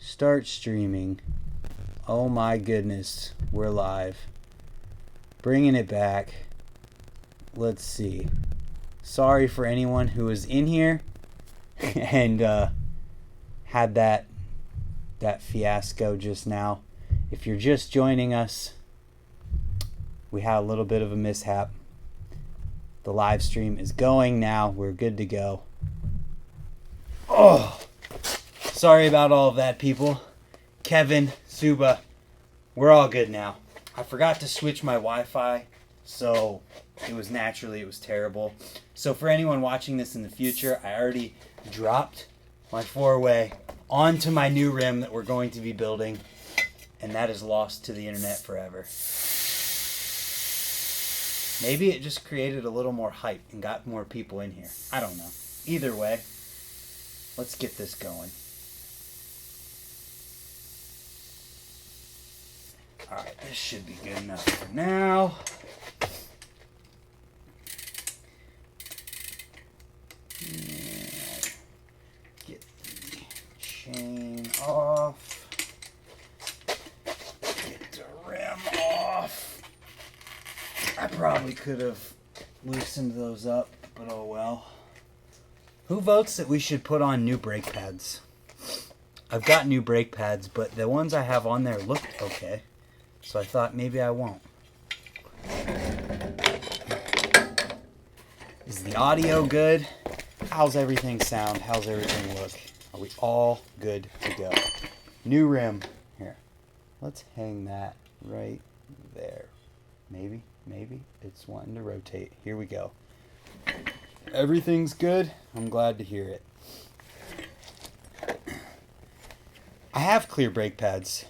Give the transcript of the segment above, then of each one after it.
Start streaming. Oh my goodness, we're live. Bringing it back. Let's see. Sorry for anyone who was in here and had that fiasco just now. If you're just joining us, we had a little bit of a mishap. The live stream is going now. We're good to go. Oh, sorry about all of that, people. Kevin, Suba, we're all good now. I forgot to switch my Wi-Fi, so it was terrible. So for anyone watching this in the future, I already dropped my 4-way onto my new rim that we're going to be building, and that is lost to the internet forever. Maybe it just created a little more hype and got more people in here. I don't know. Either way, let's get this going. Alright, this should be good enough for now. And get the chain off. Get the rim off. I probably could have loosened those up, but oh well. Who votes that we should put on new brake pads? I've got new brake pads, but the ones I have on there look okay. So I thought maybe I won't. Is the audio good? How's everything sound? How's everything look? Are we all good to go? New rim. Here. Let's hang that right there. Maybe. It's wanting to rotate. Here we go. Everything's good. I'm glad to hear it. I have clear brake pads.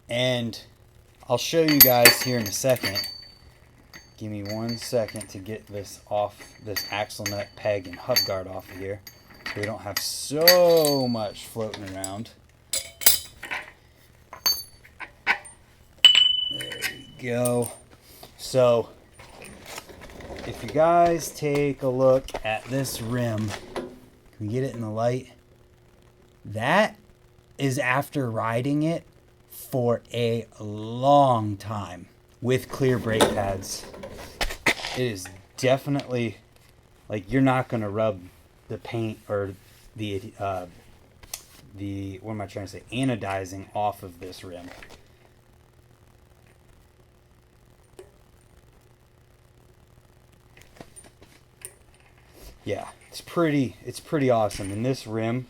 And I'll show you guys here in a second. Give me 1 second to get this off, this axle nut peg and hub guard off of here, so we don't have so much floating around. There we go. So if you guys take a look at this rim, can we get it in the light? That is after riding it for a long time with clear brake pads. It is definitely, like, you're not going to rub the paint or the what am I trying to say, anodizing off of this rim. Yeah, it's pretty awesome, and this rim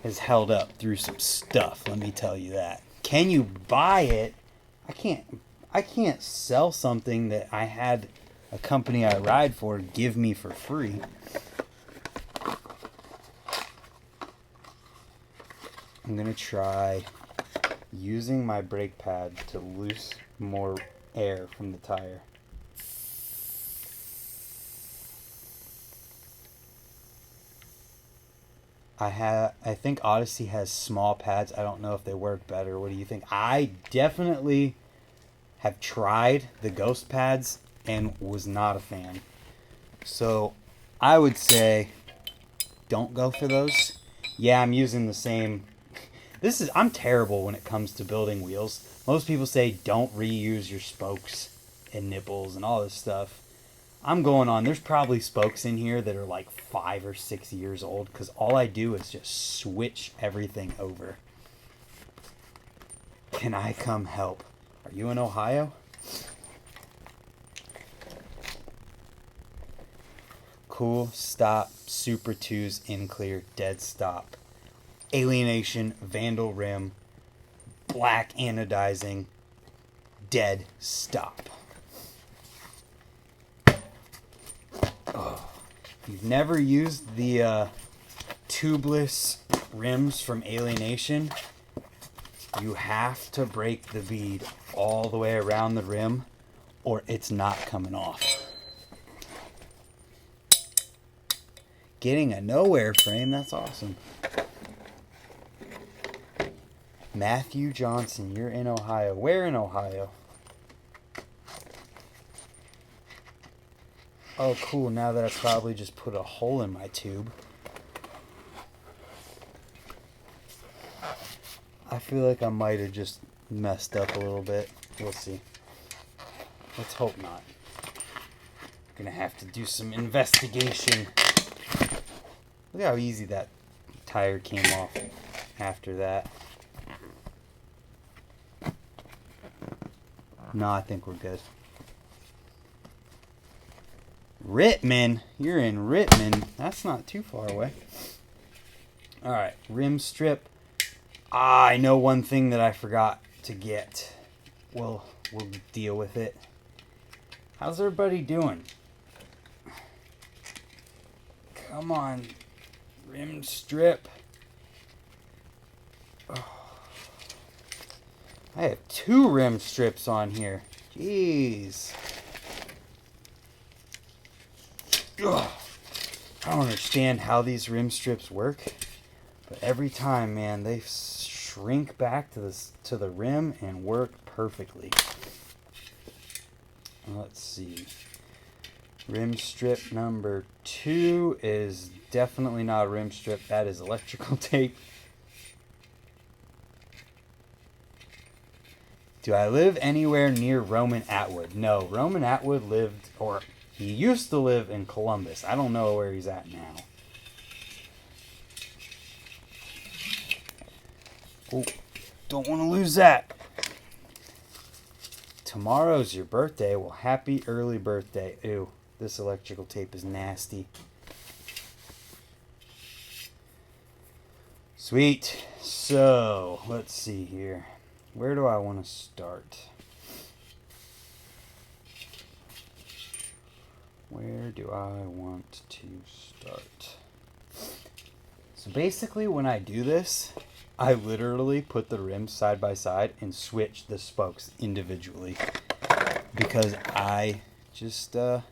has held up through some stuff, let me tell you that. Can you buy it? I can't sell something that I had a company I ride for give me for free. I'm gonna try using my brake pad to loose more air from the tire. I think Odyssey has small pads. I don't know if they work better. What do you think? I definitely have tried the Ghost pads and was not a fan. So I would say don't go for those. Yeah, I'm using the same. I'm terrible when it comes to building wheels. Most people say don't reuse your spokes and nipples and all this stuff. I'm going on, there's probably spokes in here that are like 5 or 6 years old, because all I do is just switch everything over. Can I come help? Are you in Ohio? Cool, stop, Super 2's in clear, dead stop. Alienation, Vandal rim, black anodizing, dead stop. Oh, you've never used the tubeless rims from Alienation? You have to break the bead all the way around the rim or it's not coming off. Getting a nowhere frame, that's awesome. Matthew Johnson, you're in Ohio. Where in Ohio? Oh, cool. Now that I probably just put a hole in my tube. I feel like I might have just messed up a little bit. We'll see. Let's hope not. Gonna have to do some investigation. Look how easy that tire came off after that. No, I think we're good. Rittman? You're in Rittman. That's not too far away. Alright, rim strip. I know one thing that I forgot to get. We'll deal with it. How's everybody doing? Come on. Rim strip. Oh. I have 2 rim strips on here. Jeez. Ugh. I don't understand how these rim strips work, but every time, man, they shrink back to the rim and work perfectly. Let's see. Rim strip number 2 is definitely not a rim strip. That is electrical tape. Do I live anywhere near Roman Atwood? No, Roman Atwood lived, or he used to live in Columbus. I don't know where he's at now. Oh, don't want to lose that. Tomorrow's your birthday. Well, happy early birthday. Ew, this electrical tape is nasty. Sweet. So, let's see here. Where do I want to start? Where do I want to start? So basically when I do this, I literally put the rims side by side and switch the spokes individually. Because I just I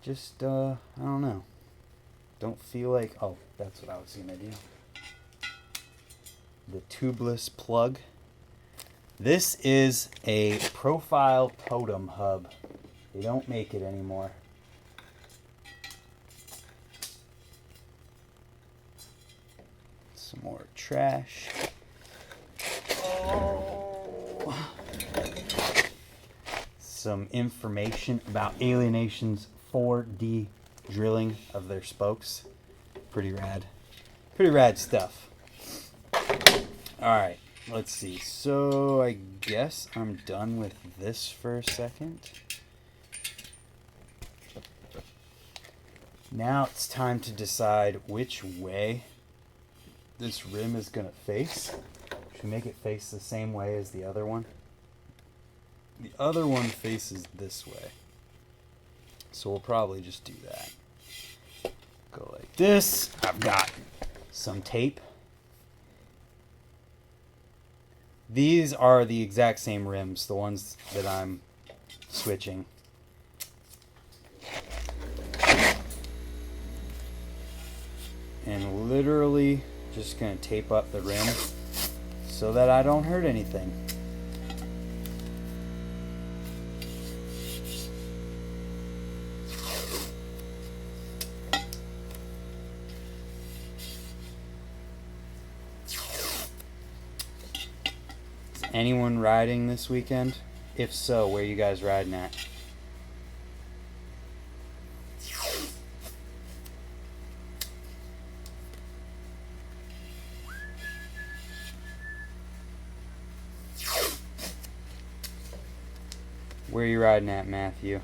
don't know. Don't feel like, oh, that's what I was going to do. The tubeless plug. This is a profile totem hub. They don't make it anymore. Some more trash. Oh. Some information about Alienation's 4D drilling of their spokes. Pretty rad. Pretty rad stuff. Alright, let's see. So I guess I'm done with this for a second. Now it's time to decide which way this rim is going to face. Should we make it face the same way as the other one? The other one faces this way. So we'll probably just do that. Go like this. I've got some tape. These are the exact same rims, the ones that I'm switching. And literally just going to tape up the rim so that I don't hurt anything. Anyone riding this weekend? If so, where are you guys riding at? Where are you riding at, Matthew?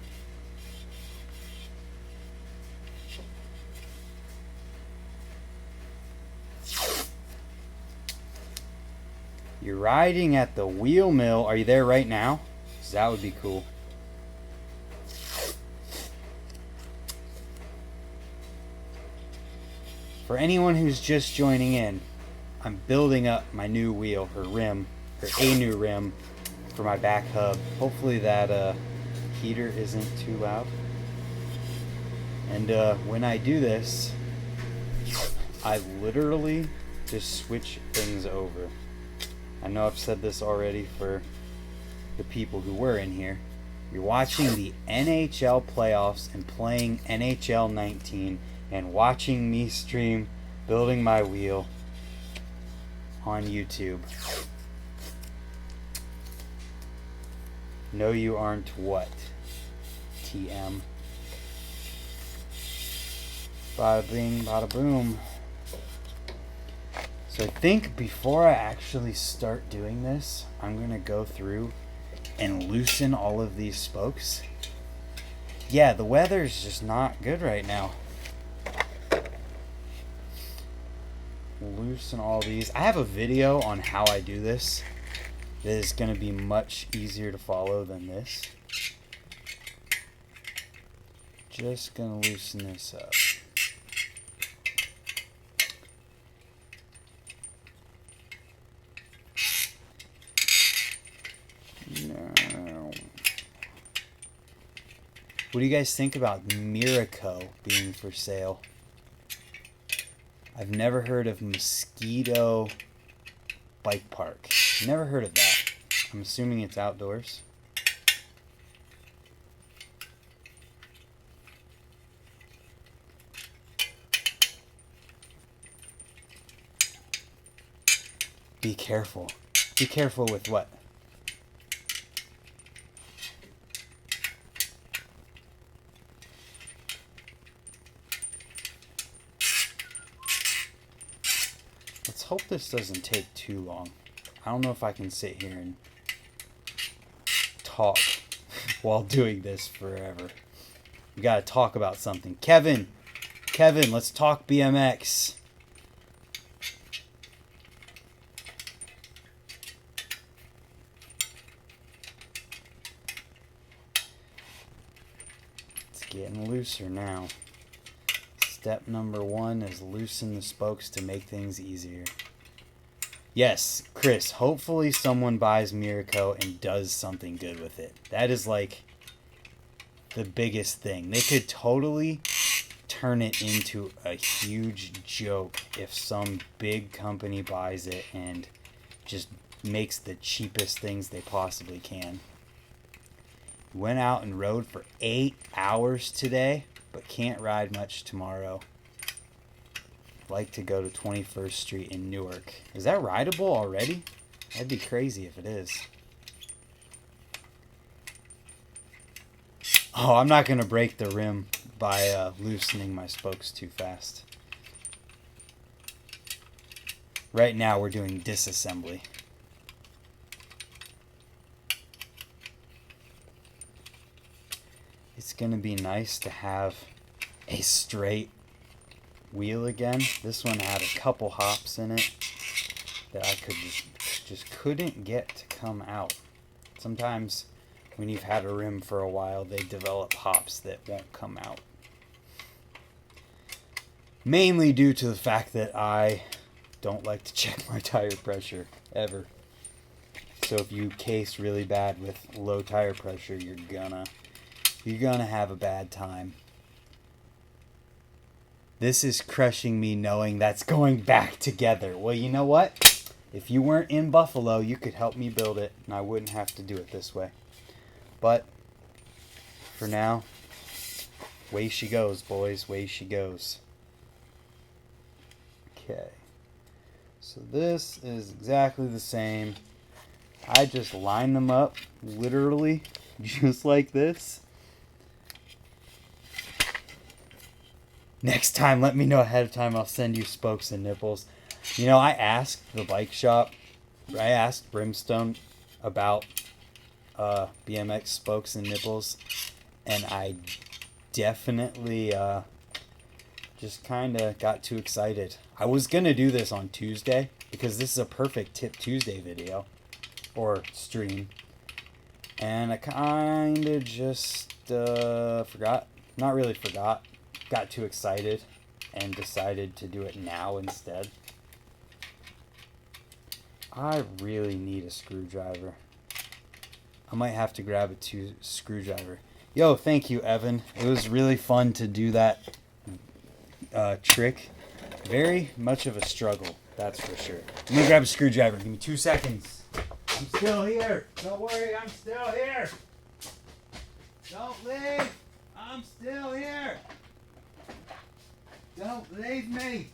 You're riding at the wheel mill. Are you there right now? 'Cause that would be cool. For anyone who's just joining in, I'm building up my new wheel, or rim, or a new rim for my back hub. Hopefully that heater isn't too loud. And when I do this, I literally just switch things over. I know I've said this already for the people who were in here. You're watching the NHL playoffs and playing NHL 19 and watching me stream building my wheel. on YouTube. No, you aren't what? TM. Bada bing, bada boom. So I think before I actually start doing this, I'm going to go through and loosen all of these spokes. Yeah, the weather's just not good right now. Loosen all these. I have a video on how I do this that is going to be much easier to follow than this. Just going to loosen this up. No. What do you guys think about Miraco being for sale? I've never heard of Mosquito Bike Park. Never heard of that. I'm assuming it's outdoors. Be careful. Be careful with what? Let's hope this doesn't take too long. I don't know if I can sit here and talk while doing this forever. We gotta talk about something. Kevin, let's talk BMX. It's getting looser now. Step number 1 is loosen the spokes to make things easier. Yes, Chris, hopefully someone buys Miraco and does something good with it. That is like the biggest thing. They could totally turn it into a huge joke if some big company buys it and just makes the cheapest things they possibly can. Went out and rode for 8 hours today, but can't ride much tomorrow. Like to go to 21st Street in Newark. Is that rideable already? That'd be crazy if it is. Oh, I'm not going to break the rim by loosening my spokes too fast. Right now we're doing disassembly. It's going to be nice to have a straight wheel again. This one had a couple hops in it that I could just couldn't get to come out. Sometimes when you've had a rim for a while, they develop hops that won't come out. Mainly due to the fact that I don't like to check my tire pressure ever. So if you case really bad with low tire pressure, you're gonna have a bad time. This is crushing me knowing that's going back together. Well, you know what? If you weren't in Buffalo, you could help me build it, and I wouldn't have to do it this way. But for now, way she goes, boys. Way she goes. Okay. So this is exactly the same. I just line them up, literally, just like this. Next time, let me know ahead of time. I'll send you spokes and nipples. You know, I asked the bike shop, I asked Brimstone about BMX spokes and nipples, and I definitely just kind of got too excited. I was going to do this on Tuesday because this is a perfect Tip Tuesday video or stream, and I kind of just forgot. Not really forgot. Got too excited and decided to do it now instead. I really need a screwdriver. I might have to grab a screwdriver. Yo, thank you, Evan. It was really fun to do that trick. Very much of a struggle, that's for sure. I'm gonna grab a screwdriver. Give me 2 seconds. I'm still here. Don't worry, I'm still here. Don't leave. I'm still here. Don't leave me.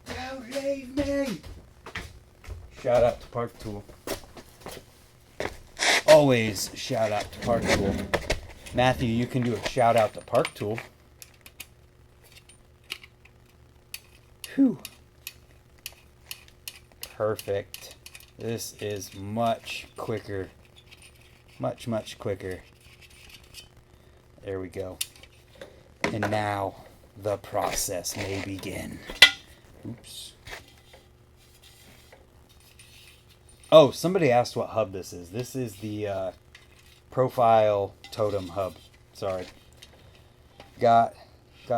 Don't leave me. Shout out to Park Tool. Always shout out to Park Tool. Matthew, you can do a shout out to Park Tool. Whew. Perfect. This is much quicker. Much, much quicker. There we go. And now the process may begin. Oops. Oh, somebody asked what hub this is. This is the Profile Totem hub. Sorry. Got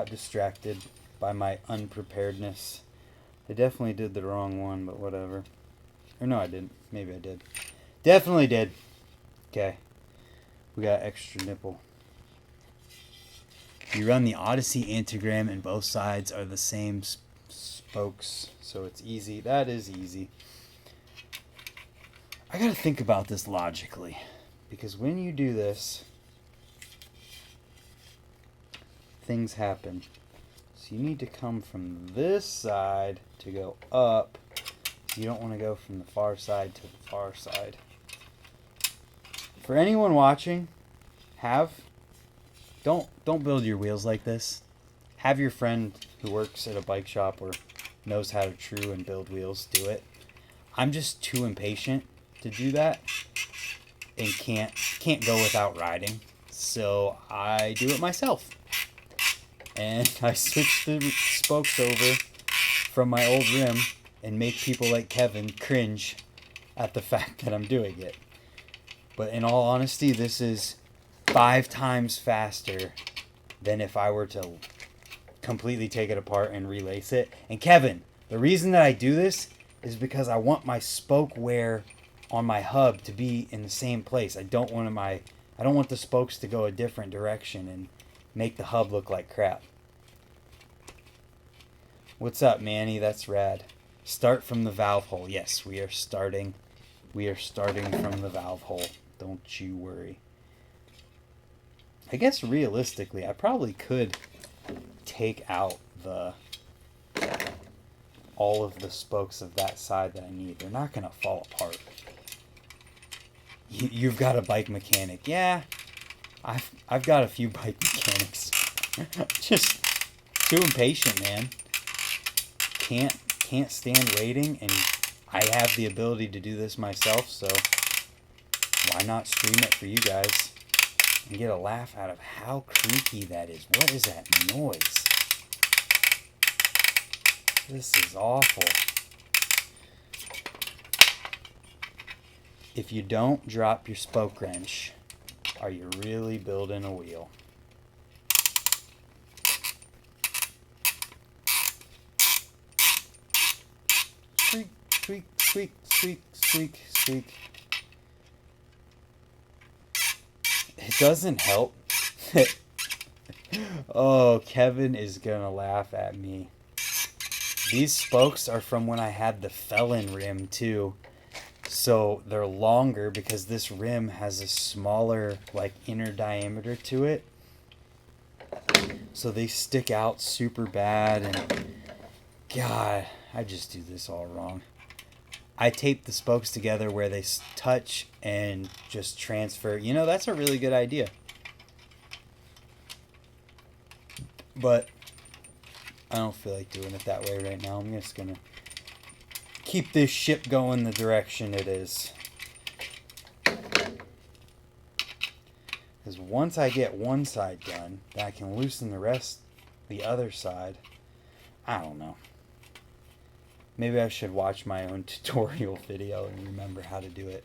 distracted by my unpreparedness. I definitely did the wrong one, but whatever. Or no, I didn't. Maybe I did. Definitely did. Okay. We got extra nipple. You run the Odyssey Antigram and both sides are the same spokes, so it's easy. That is easy. I gotta think about this logically, because when you do this, things happen. So you need to come from this side to go up. You don't want to go from the far side to the far side. For anyone watching, don't build your wheels like this. Have your friend who works at a bike shop or knows how to true and build wheels do it. I'm just too impatient to do that and can't go without riding. So I do it myself. And I switch the spokes over from my old rim and make people like Kevin cringe at the fact that I'm doing it. But in all honesty, this is 5 times faster than if I were to completely take it apart and relace it. And Kevin, the reason that I do this is because I want my spoke wear on my hub to be in the same place. I don't want the spokes to go a different direction and make the hub look like crap. What's up, Manny? That's rad. Start from the valve hole. Yes, we are starting from the valve hole. Don't you worry. I guess realistically, I probably could take out all of the spokes of that side that I need. They're not going to fall apart. You've got a bike mechanic. Yeah, I've got a few bike mechanics. Just too impatient, man. Can't stand waiting, and I have the ability to do this myself, so why not stream it for you guys and get a laugh out of how creaky that is. What is that noise? This is awful. If you don't drop your spoke wrench, are you really building a wheel? Squeak, squeak, squeak, squeak, squeak, squeak. It doesn't help. Oh, Kevin is gonna laugh at me. These spokes are from when I had the Felon rim too. So they're longer because this rim has a smaller inner diameter to it. So they stick out super bad, and God, I just do this all wrong. I tape the spokes together where they touch and just transfer. You know, that's a really good idea. But I don't feel like doing it that way right now. I'm just going to keep this ship going the direction it is. Because once I get one side done, then I can loosen the other side. I don't know. Maybe I should watch my own tutorial video and remember how to do it.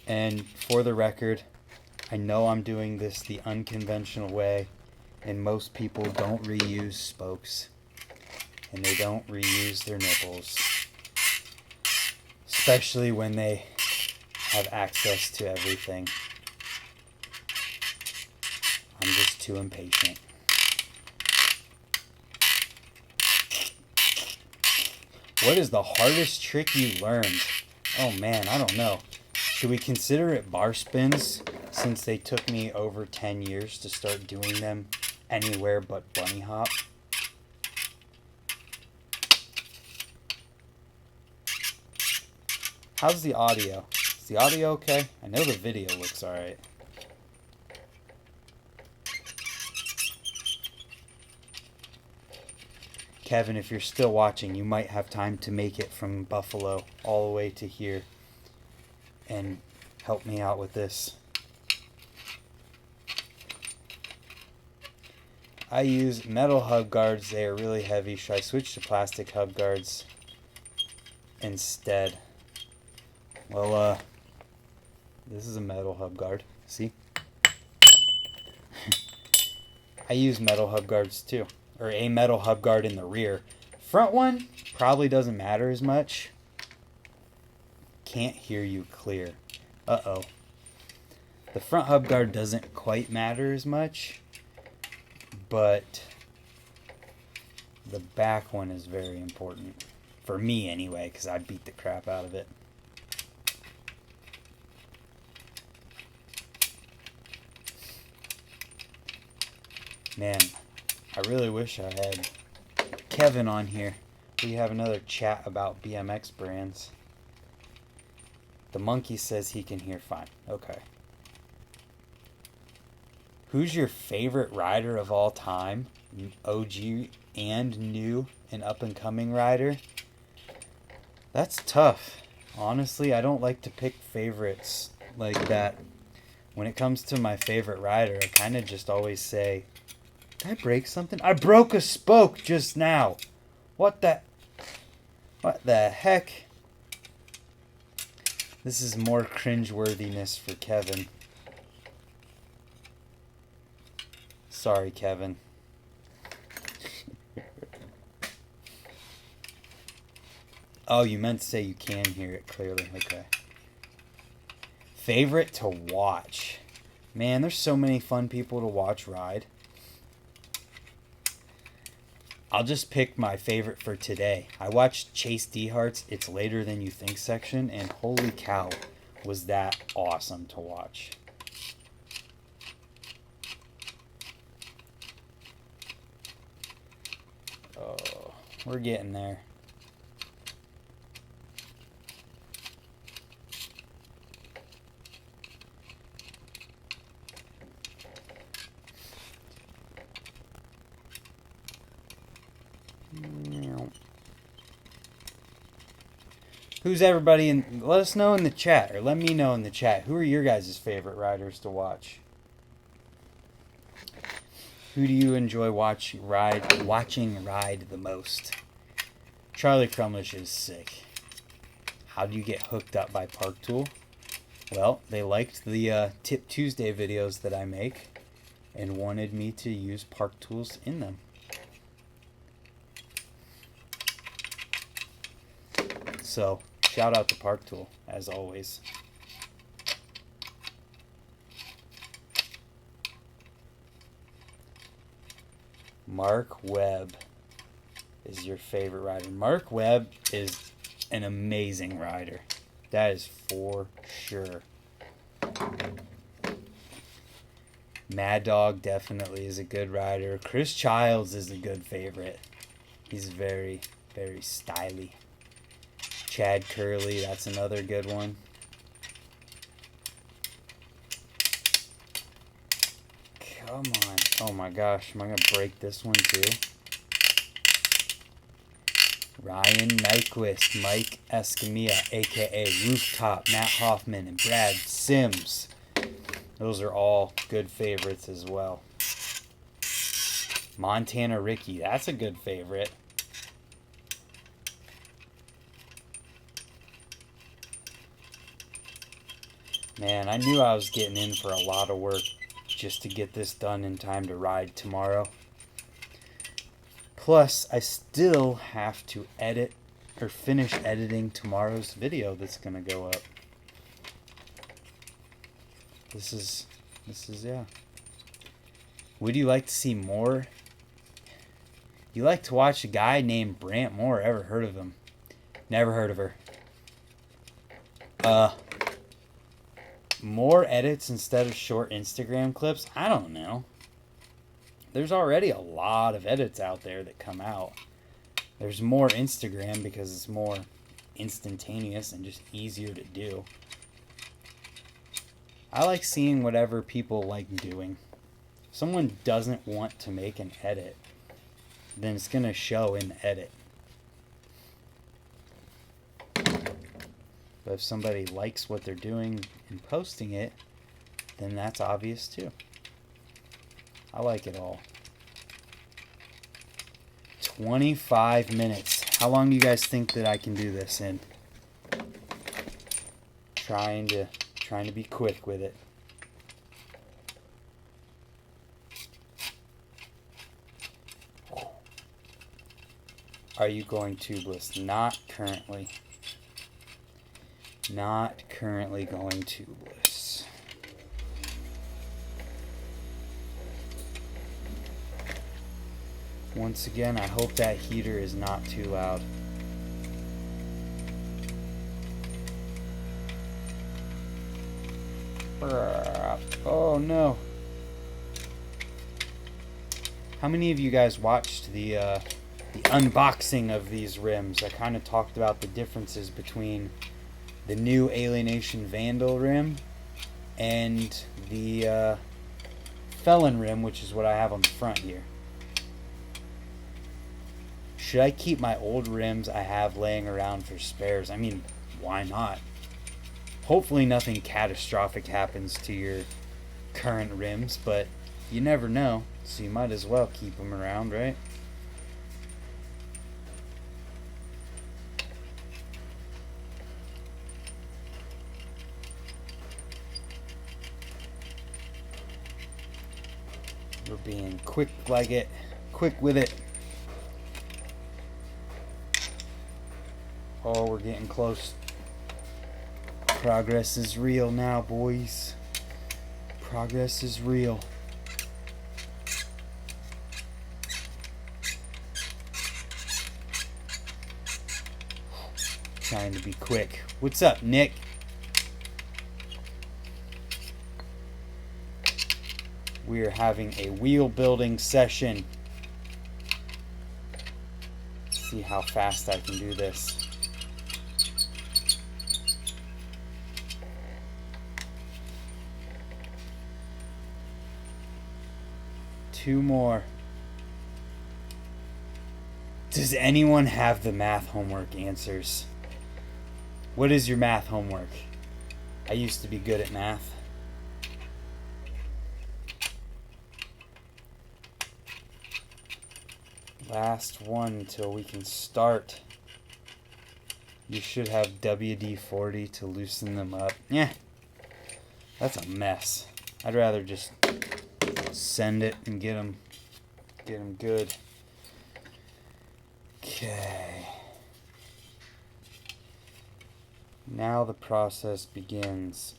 And for the record, I know I'm doing this the unconventional way, and most people don't reuse spokes, and they don't reuse their nipples, especially when they have access to everything. I'm just too impatient. What is the hardest trick you learned? Oh man, I don't know. Should we consider it bar spins, since they took me over 10 years to start doing them anywhere but bunny hop? How's the audio? Is the audio okay? I know the video looks alright. Kevin, if you're still watching, you might have time to make it from Buffalo all the way to here and help me out with this. I use metal hub guards. They are really heavy. Should I switch to plastic hub guards instead? Well, this is a metal hub guard. See? I use metal hub guards too. Or a metal hub guard in the rear. Front one probably doesn't matter as much. Can't hear you clear. Uh-oh. The front hub guard doesn't quite matter as much, but the back one is very important. For me anyway, because I beat the crap out of it. Man, I really wish I had Kevin on here. We have another chat about BMX brands. The monkey says he can hear fine. Okay. Who's your favorite rider of all time? OG and new and up and coming rider? That's tough. Honestly, I don't like to pick favorites like that. When it comes to my favorite rider, I kind of just always say, did I break something? I broke a spoke just now. What the heck? This is more cringeworthiness for Kevin. Sorry, Kevin. Oh, you meant to say you can hear it clearly. Okay. Favorite to watch? Man, there's so many fun people to watch ride. I'll just pick my favorite for today. I watched Chase Dehart's It's Later Than You Think section, and holy cow, was that awesome to watch. Oh, we're getting there. Who's everybody in? Let us know in the chat, or let me know in the chat. Who are your guys' favorite riders to watch? Who do you enjoy watching ride the most? Charlie Crumlish is sick. How do you get hooked up by Park Tool? Well, they liked the Tip Tuesday videos that I make and wanted me to use Park Tools in them. So, shout out to Park Tool, as always. Mark Webb is your favorite rider. Mark Webb is an amazing rider. That is for sure. Mad Dog definitely is a good rider. Chris Childs is a good favorite. He's very, very stylish. Chad Curley, that's another good one. Come on. Oh my gosh, am I going to break this one too? Ryan Nyquist, Mike Escamilla, a.k.a. Rooftop, Matt Hoffman, and Brad Sims. Those are all good favorites as well. Montana Ricky, that's a good favorite. Man, I knew I was getting in for a lot of work just to get this done in time to ride tomorrow. Plus, I still have to edit or finish editing tomorrow's video that's going to go up. This is, yeah. Would you like to see more? You like to watch a guy named Brant Moore. Ever heard of him? Never heard of her. More edits instead of short Instagram clips? I don't know. There's already a lot of edits out there that come out. There's more Instagram because it's more instantaneous and just easier to do. I like seeing whatever people like doing. If someone doesn't want to make an edit, then it's going to show in the edit. But if somebody likes what they're doing and posting it, then that's obvious too. I like it all. 25 minutes. How long do you guys think that I can do this in? Trying to be quick with it. Are you going tubeless? Not currently. Not currently going tubeless. Once again, I hope that heater is not too loud. Oh no. How many of you guys watched the unboxing of these rims? I kind of talked about the differences between the new Alienation Vandal rim and the Felon rim, which is what I have on the front here. Should I keep my old rims I have laying around for spares? I mean, why not? Hopefully nothing catastrophic happens to your current rims, but you never know, so you might as well keep them around, right? We're being quick with it. Oh, we're getting close. Progress is real now, boys. Progress is real. Trying to be quick. What's up, Nick? We are having a wheel building session. Let's see how fast I can do this. Two more. Does anyone have the math homework answers? What is your math homework? I used to be good at math. Last one till we can start. You should have WD-40 to loosen them up. Yeah, that's a mess. I'd rather just send it and get them good. Okay. Now the process begins.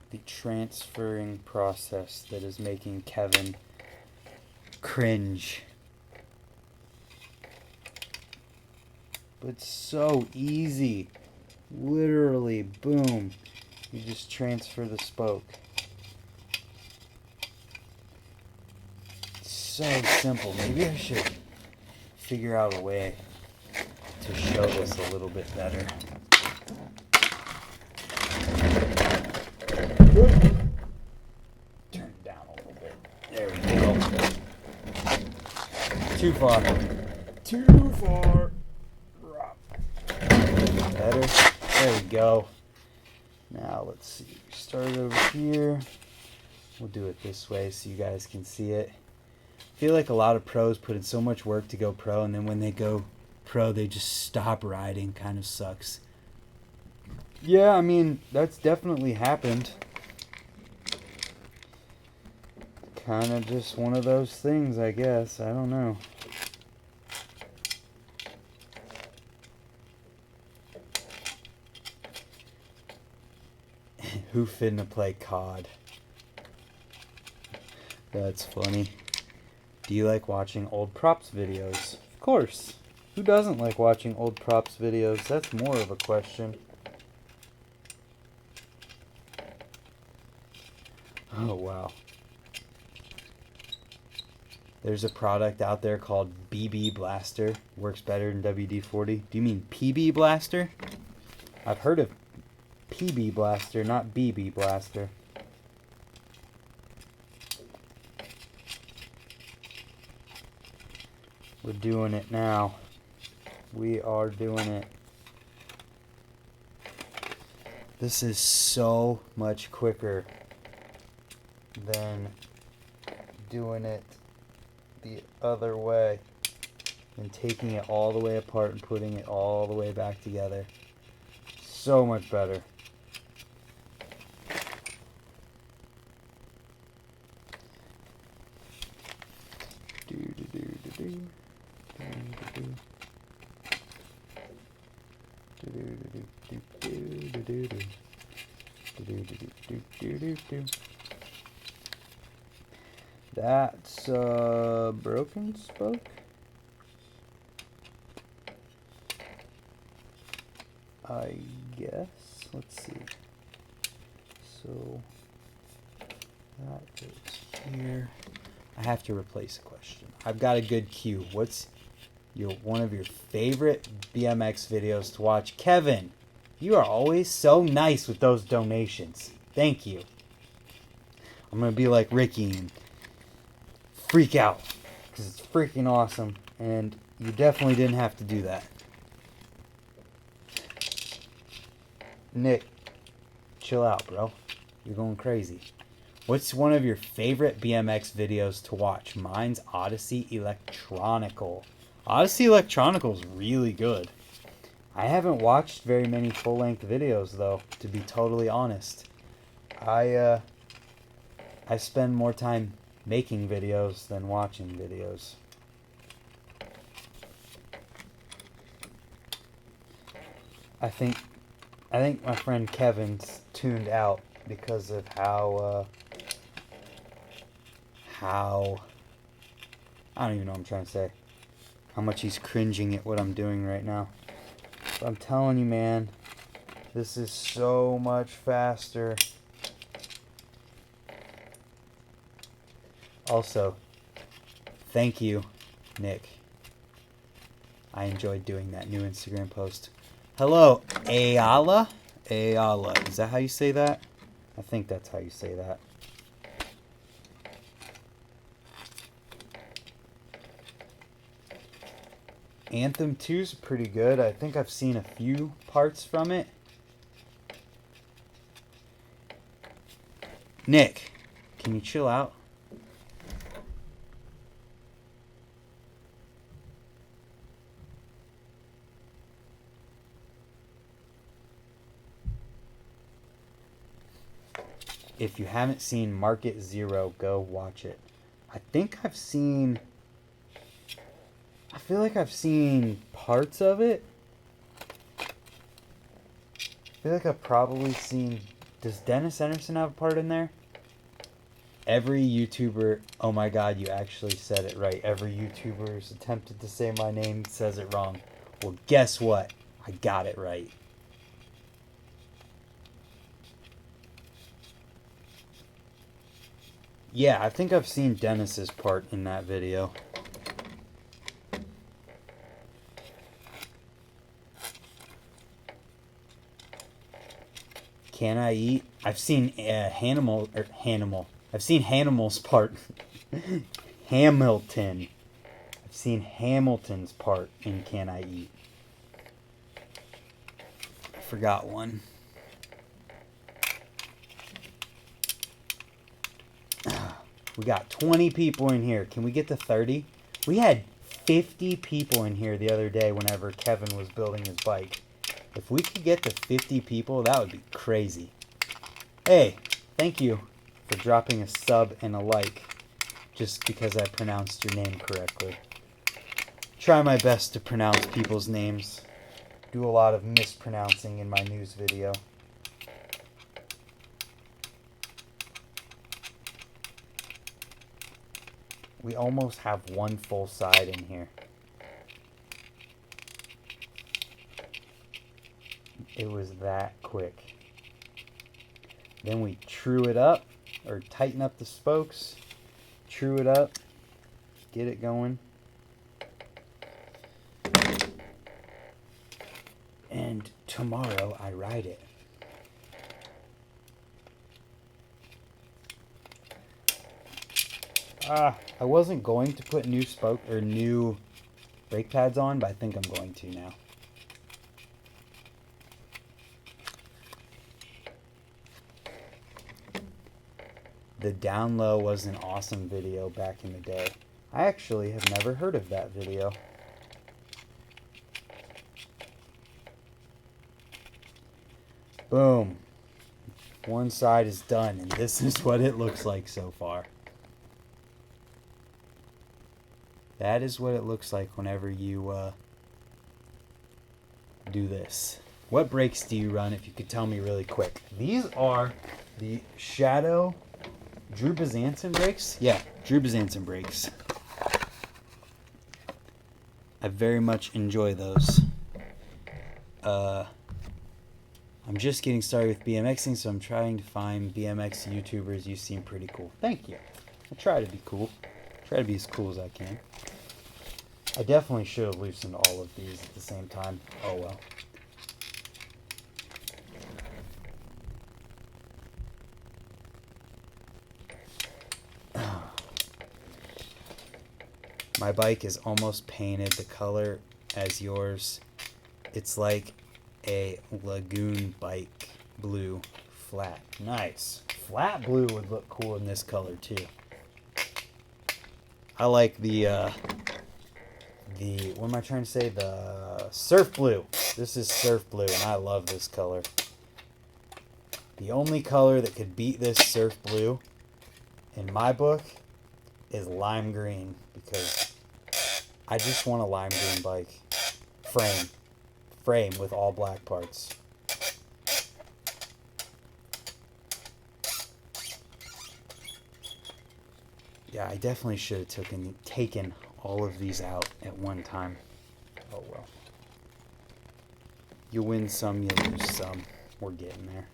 The transferring process that is making Kevin cringe. But so easy. Literally, boom. You just transfer the spoke. So simple. Maybe I should figure out a way to show this a little bit better. Turn it down a little bit. There we go. Too far. Too far. Better. There we go. Now let's see. Start over here. We'll do it this way so you guys can see it. I feel like a lot of pros put in so much work to go pro, and then when they go pro, they just stop riding. Kind of sucks. Yeah, I mean, that's definitely happened. Kind of just one of those things, I guess. I don't know. Who finna play COD? That's funny. Do you like watching old props videos? Of course. Who doesn't like watching old props videos? That's more of a question. Oh, wow. There's a product out there called BB Blaster. Works better than WD-40. Do you mean PB Blaster? I've heard of PB Blaster, not BB Blaster. We're doing it now. We are doing it. This is so much quicker than doing it the other way and taking it all the way apart and putting it all the way back together. So much better. That's broken spoke. I guess. Let's see. So that goes here. I have to replace a question. I've got a good cue. What's one of your favorite BMX videos to watch? Kevin, you are always so nice with those donations. Thank you. I'm going to be like Ricky and freak out because it's freaking awesome, and you definitely didn't have to do that. Nick, chill out, bro. You're going crazy. What's one of your favorite BMX videos to watch? Mine's Odyssey Electronical. Odyssey Electronical is really good. I haven't watched very many full-length videos, though, to be totally honest. I spend more time making videos than watching videos. I think my friend Kevin's tuned out because of how I don't even know what I'm trying to say. How much he's cringing at what I'm doing right now. But I'm telling you, man, this is so much faster. Also, thank you, Nick. I enjoyed doing that new Instagram post. Hello, Ayala? Ayala. Is that how you say that? I think that's how you say that. Anthem 2's pretty good. I think I've seen a few parts from it. Nick, can you chill out? If you haven't seen Market Zero, go watch it. I feel like I've seen parts of it. I feel like I've probably seen... Does Dennis Anderson have a part in there? Every YouTuber... Oh my god, you actually said it right. Every YouTuber who's attempted to say my name says it wrong. Well, guess what? I got it right. Yeah, I think I've seen Dennis's part in that video. Can I eat? I've seen Hannibal. I've seen Hannibal's part. Hamilton. I've seen Hamilton's part in Can I Eat. I forgot one. We got 20 people in here. Can we get to 30? We had 50 people in here the other day whenever Kevin was building his bike. If we could get to 50 people, that would be crazy. Hey, thank you for dropping a sub and a like just because I pronounced your name correctly. Try my best to pronounce people's names. Do a lot of mispronouncing in my news video. We almost have one full side in here. It was that quick. Then we true it up, or tighten up the spokes, true it up, get it going. And tomorrow I ride it. I wasn't going to put new spoke or new brake pads on, but I think I'm going to now. The Down Low was an awesome video back in the day. I actually have never heard of that video. Boom. One side is done, and this is what it looks like so far. That is what it looks like whenever you do this. What brakes do you run, if you could tell me really quick? These are the Shadow Drew Bezanson brakes. Yeah, Drew Bezanson brakes. I very much enjoy those. I'm just getting started with BMXing, so I'm trying to find BMX YouTubers. You seem pretty cool. Thank you. I try to be cool. Try to be as cool as I can. I definitely should have loosened all of these at the same time. Oh well. My bike is almost painted the color as yours. It's like a lagoon bike blue flat. Nice. Flat blue would look cool in this color too. I like the what am I trying to say? The surf blue. This is surf blue, and I love this color. The only color that could beat this surf blue, in my book, is lime green, because I just want a lime green bike. Frame with all black parts. Yeah, I definitely should have taken all of these out at one time. Oh well. You win some, you lose some. We're getting there.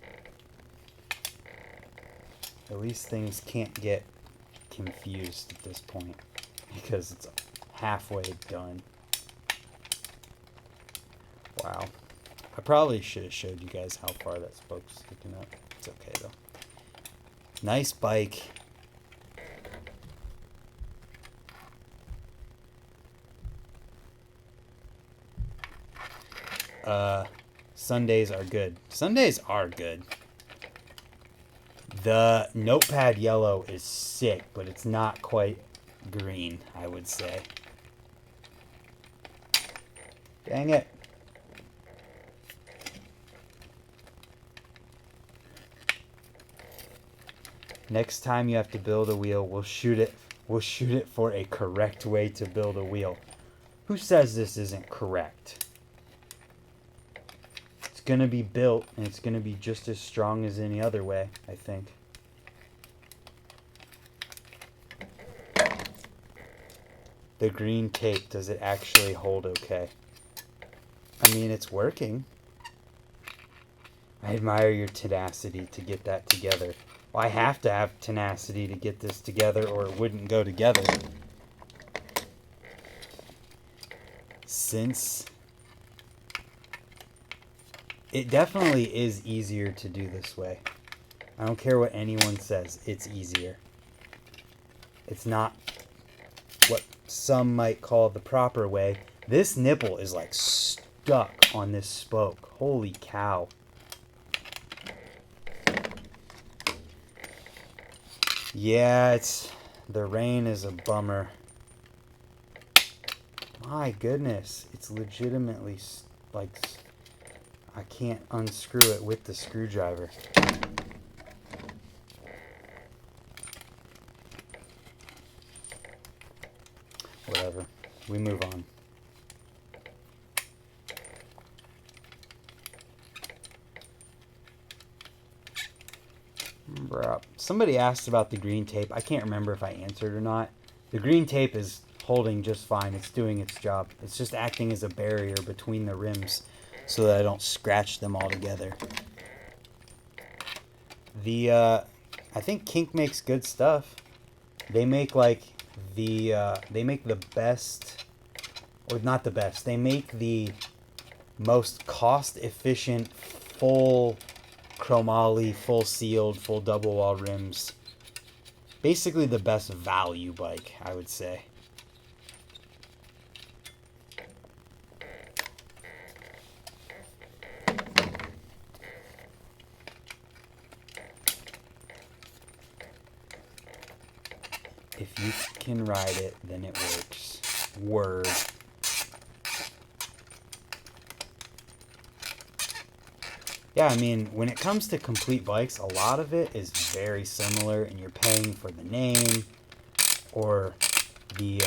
At least things can't get confused at this point, because it's halfway done. Wow. I probably should have showed you guys how far that spoke's sticking up. It's okay though. Nice bike. Sundays are good. Sundays are good. The notepad yellow is sick, but it's not quite green, I would say. Dang it. Next time you have to build a wheel, we'll shoot it for a correct way to build a wheel. Who says this isn't correct? It's gonna be built, and it's gonna be just as strong as any other way, I think. The green tape, does it actually hold okay? I mean, it's working. I admire your tenacity to get that together. Well, I have to have tenacity to get this together, or it wouldn't go together. Since it definitely is easier to do this way. I don't care what anyone says, it's easier. It's not what some might call the proper way. This nipple is like stuck on this spoke. Holy cow. Yeah, the rain is a bummer. My goodness, it's legitimately like I can't unscrew it with the screwdriver. Whatever, we move on. Somebody asked about the green tape. I can't remember if I answered or not. The green tape is holding just fine. It's doing its job. It's just acting as a barrier between the rims so that I don't scratch them all together. I think Kink makes good stuff. They make like they make the best, or not the best. They make the most cost-efficient, full chromoly, full sealed, full double wall rims. Basically the best value bike, I would say. If you can ride it, then it works. Word. Yeah, I mean, when it comes to complete bikes, a lot of it is very similar, and you're paying for the name or the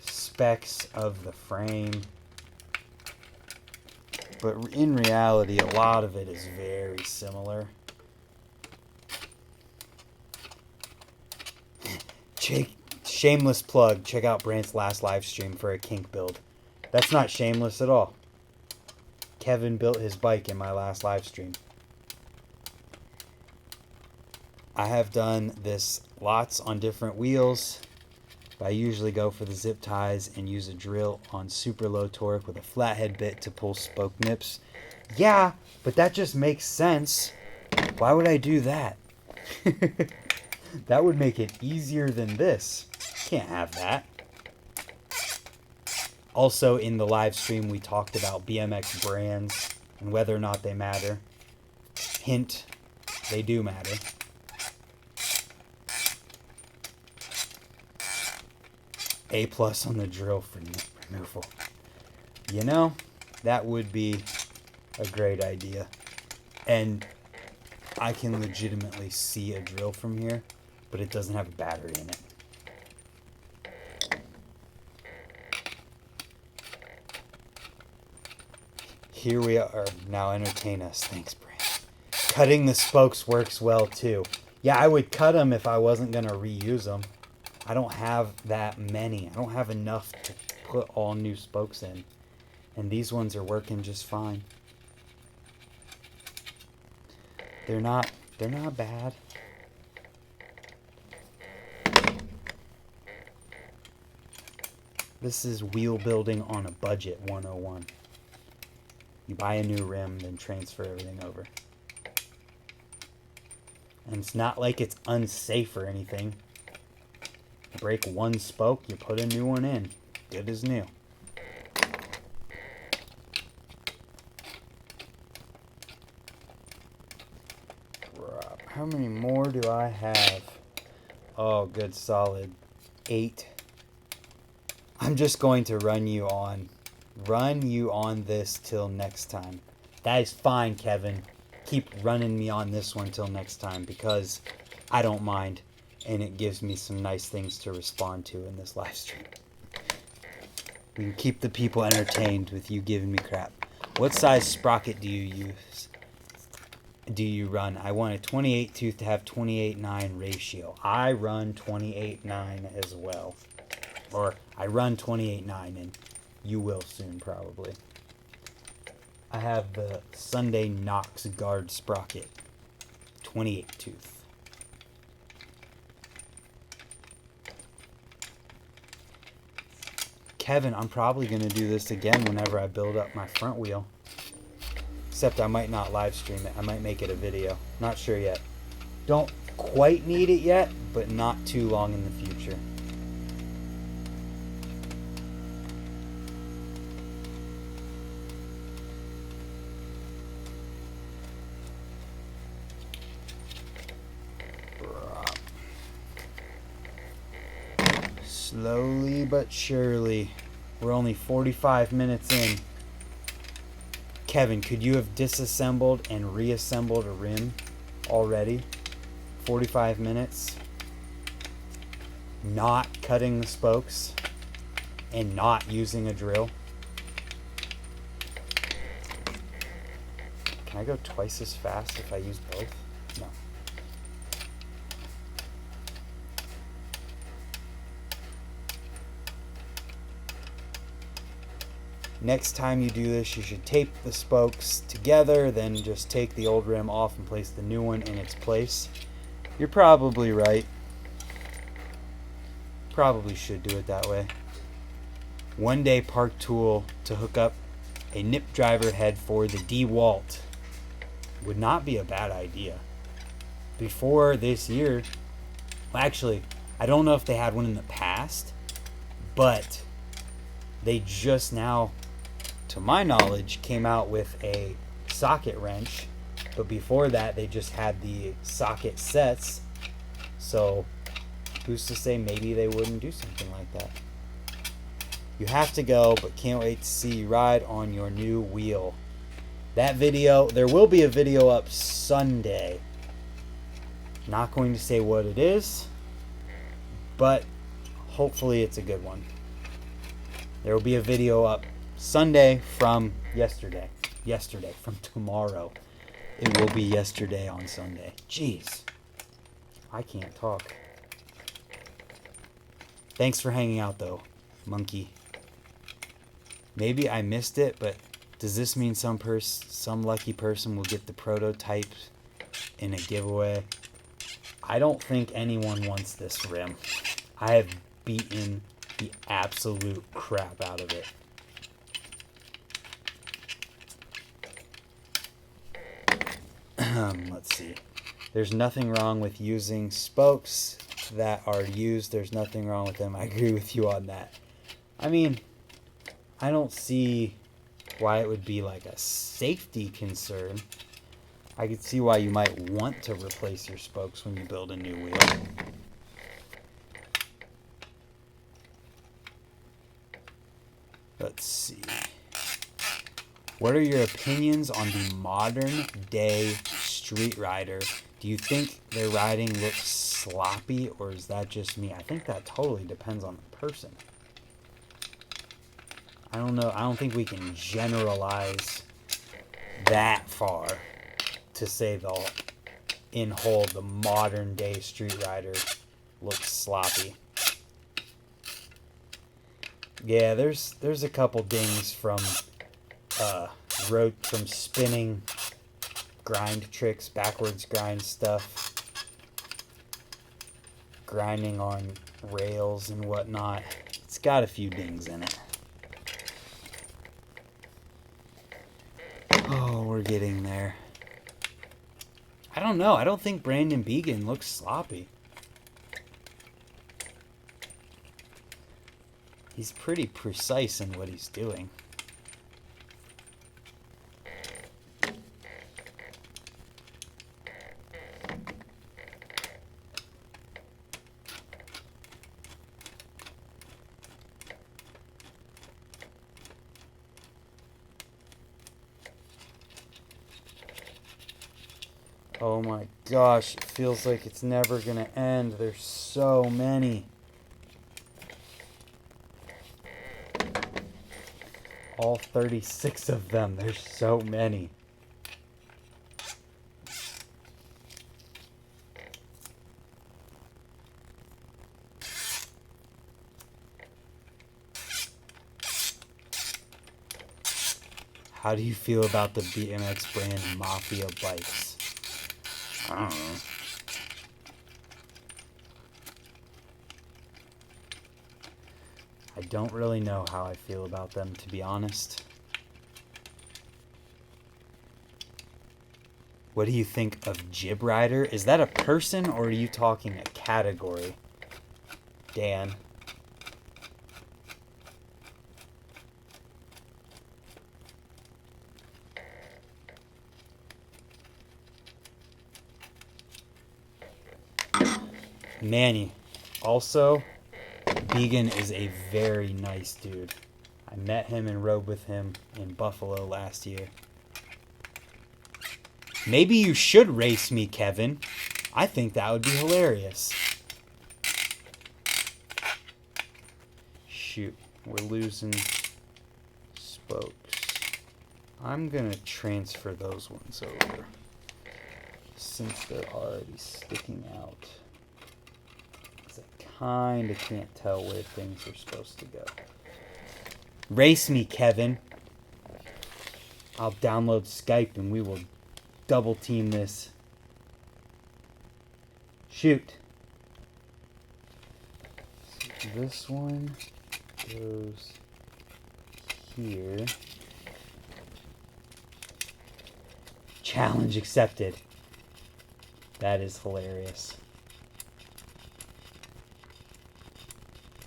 specs of the frame. But in reality, a lot of it is very similar. Shameless plug. Check out Brant's last live stream for a kink build. That's not shameless at all. Kevin built his bike in my last live stream. I have done this lots on different wheels. But I usually go for the zip ties and use a drill on super low torque with a flathead bit to pull spoke nips. Yeah, but that just makes sense. Why would I do that? That would make it easier than this. Can't have that. Also, in the live stream, we talked about BMX brands and whether or not they matter. Hint, they do matter. A+ on the drill for removal. You know, that would be a great idea. And I can legitimately see a drill from here, but it doesn't have a battery in it. Here we are. Now entertain us. Thanks, Brant. Cutting the spokes works well too. Yeah, I would cut them if I wasn't going to reuse them. I don't have that many. I don't have enough to put all new spokes in. And these ones are working just fine. They're not bad. This is wheel building on a budget 101. You buy a new rim, then transfer everything over. And it's not like it's unsafe or anything. You break one spoke, you put a new one in. Good as new. How many more do I have? Oh, good solid 8. I'm just going to run you on this till next time. That is fine, Kevin. Keep running me on this one till next time because I don't mind, and it gives me some nice things to respond to in this live stream. We can keep the people entertained with you giving me crap. What size sprocket do you use? Do you run? I want a 28 tooth to have 28:9 ratio. I run 28:9 as well. Or I run 28:9 and you will soon probably. I have the Sunday Knox guard sprocket. 28 tooth. Kevin, I'm probably going to do this again whenever I build up my front wheel. Except I might not live stream it. I might make it a video. Not sure yet. Don't quite need it yet, but not too long in the future. Slowly but surely. We're only 45 minutes in. Kevin, could you have disassembled and reassembled a rim already? 45 minutes. Not cutting the spokes and not using a drill. Can I go twice as fast if I use both? No. Next time you do this, you should tape the spokes together, then just take the old rim off and place the new one in its place. You're probably right. Probably should do it that way. One day park tool to hook up a nip driver head for the DeWalt would not be a bad idea. Before this year, well, actually, I don't know if they had one in the past, but they just now, to my knowledge, came out with a socket wrench. But before that, they just had the socket sets. So who's to say maybe they wouldn't do something like that? You have to go, but can't wait to see you ride on your new wheel. That video, there will be a video up Sunday. Not going to say what it is, but hopefully it's a good one. There will be a video up Sunday from yesterday. From tomorrow. It will be yesterday on Sunday. Jeez. I can't talk. Thanks for hanging out, though, monkey. Maybe I missed it, but does this mean some lucky person will get the prototype in a giveaway? I don't think anyone wants this rim. I have beaten the absolute crap out of it. Let's see. There's nothing wrong with using spokes that are used. There's nothing wrong with them. I agree with you on that. I mean, I don't see why it would be like a safety concern. I could see why you might want to replace your spokes when you build a new wheel. Let's see. What are your opinions on the modern day street rider? Do you think their riding looks sloppy, or is that just me? I think that totally depends on the person. I don't know. I don't think we can generalize that far to say in whole the modern day street rider looks sloppy. Yeah, there's a couple dings from from spinning grind tricks, backwards grind stuff, grinding on rails and whatnot. It's got a few dings in it. Oh, we're getting there. I don't know. I don't think Brandon Began looks sloppy. He's pretty precise in what he's doing. Oh my gosh, it feels like it's never gonna end. There's so many. All 36 of them. There's so many. How do you feel about the BMX brand Mafia bikes? I don't know. I don't really know how I feel about them, to be honest. What do you think of Jib Rider? Is that a person, or are you talking a category, Dan? Manny. Also, Began is a very nice dude. I met him and rode with him in Buffalo last year. Maybe you should race me, Kevin. I think that would be hilarious. Shoot, we're losing spokes. I'm gonna transfer those ones over since they're already sticking out. I kinda can't tell where things are supposed to go. Race me, Kevin. I'll download Skype and we will double team this. Shoot. So this one goes here. Challenge accepted. That is hilarious.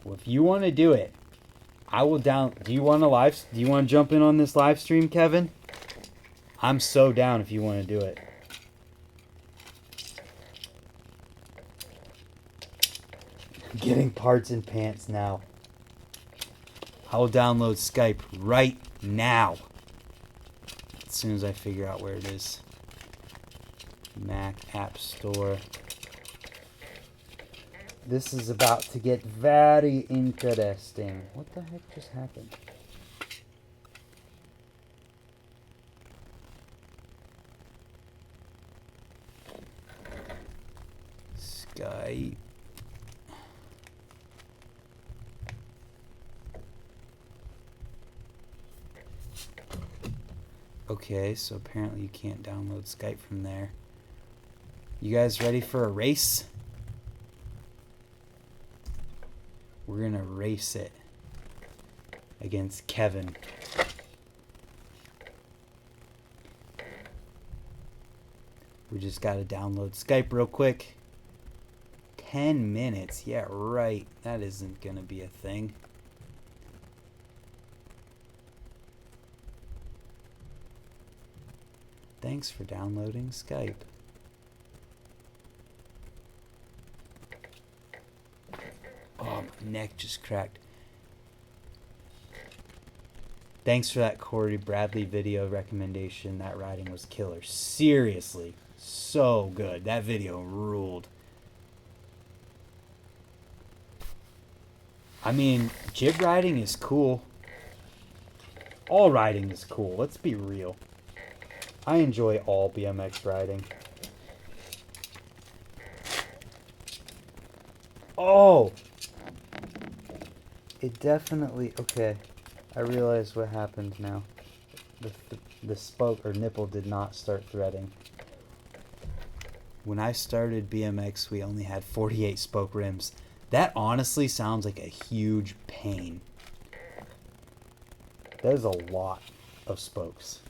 Well, if you want to do it, I will down. Do you want to jump in on this live stream, Kevin? I'm so down if you want to do it. Getting parts and pants now. I will download Skype right now. As soon as I figure out where it is. Mac App Store. This is about to get very interesting. What the heck just happened? Skype. Okay, so apparently you can't download Skype from there. You guys ready for a race? We're gonna race it against Kevin. We just gotta download Skype real quick. 10 minutes, yeah, right. That isn't gonna be a thing. Thanks for downloading Skype. Oh, my neck just cracked. Thanks for that Corey Bradley video recommendation. That riding was killer. Seriously, so good. That video ruled. I mean, jib riding is cool. All riding is cool. Let's be real. I enjoy all BMX riding. Oh! It definitely... Okay. I realize what happened now. The spoke or nipple did not start threading. When I started BMX, we only had 48 spoke rims. That honestly sounds like a huge pain. That is a lot of spokes.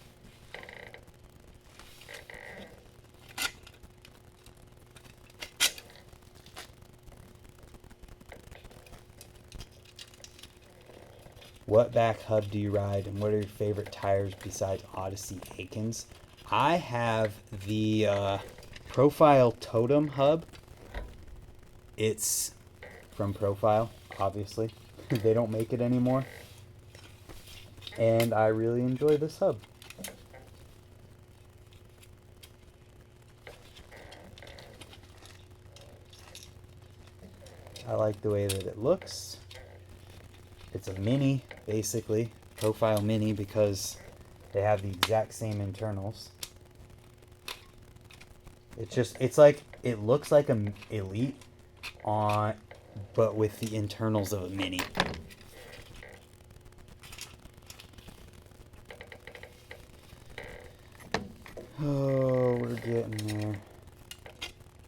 What back hub do you ride, and what are your favorite tires besides Odyssey Aikens? I have the Profile Totem hub. It's from Profile, obviously. They don't make it anymore. And I really enjoy this hub. I like the way that it looks. It's a mini, basically. Profile mini, because they have the exact same internals. It's like, it looks like an Elite but with the internals of a mini. Oh, we're getting there.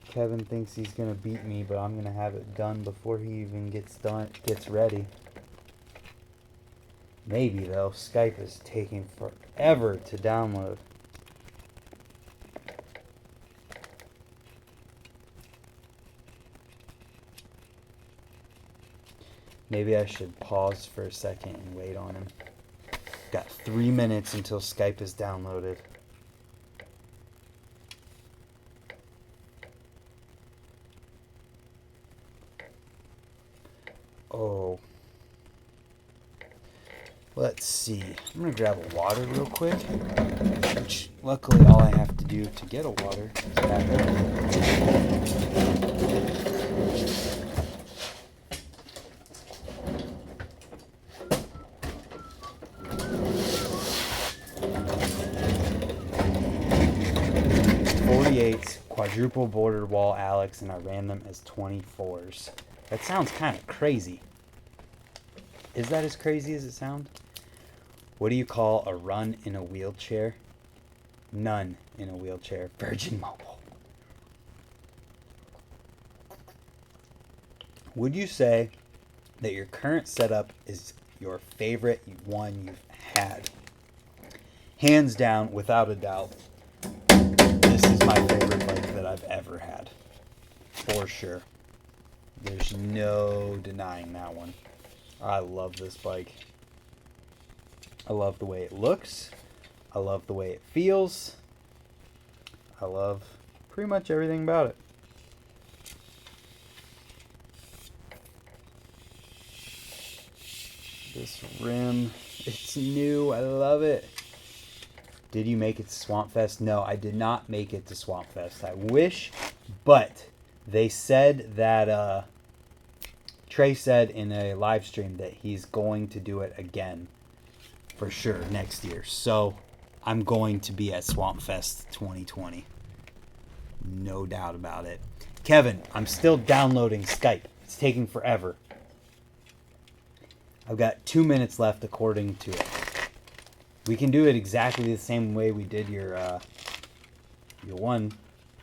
Kevin thinks he's gonna beat me, but I'm gonna have it done before he even gets ready. Maybe though. Skype is taking forever to download. Maybe I should pause for a second and wait on him. Got 3 minutes until Skype is downloaded. Oh. Let's see. I'm going to grab a water real quick. Which, luckily, all I have to do to get a water is back up. 48s, quadruple bordered wall Alex, and I ran them as 24s. That sounds kind of crazy. Is that as crazy as it sounds? What do you call a run in a wheelchair? None in a wheelchair. Virgin Mobile. Would you say that your current setup is your favorite one you've had? Hands down, without a doubt. my favorite bike that I've ever had. For sure. There's no denying that one. I love this bike. I love the way it looks. I love the way it feels. I love pretty much everything about it. This rim, it's new. I love it. Did you make it to Swamp Fest? No, I did not make it to Swamp Fest. I wish, but they said that Trey said in a live stream that he's going to do it again for sure next year. So I'm going to be at Swamp Fest 2020. No doubt about it. Kevin, I'm still downloading Skype. It's taking forever. I've got 2 minutes left according to it. We can do it exactly the same way we did your one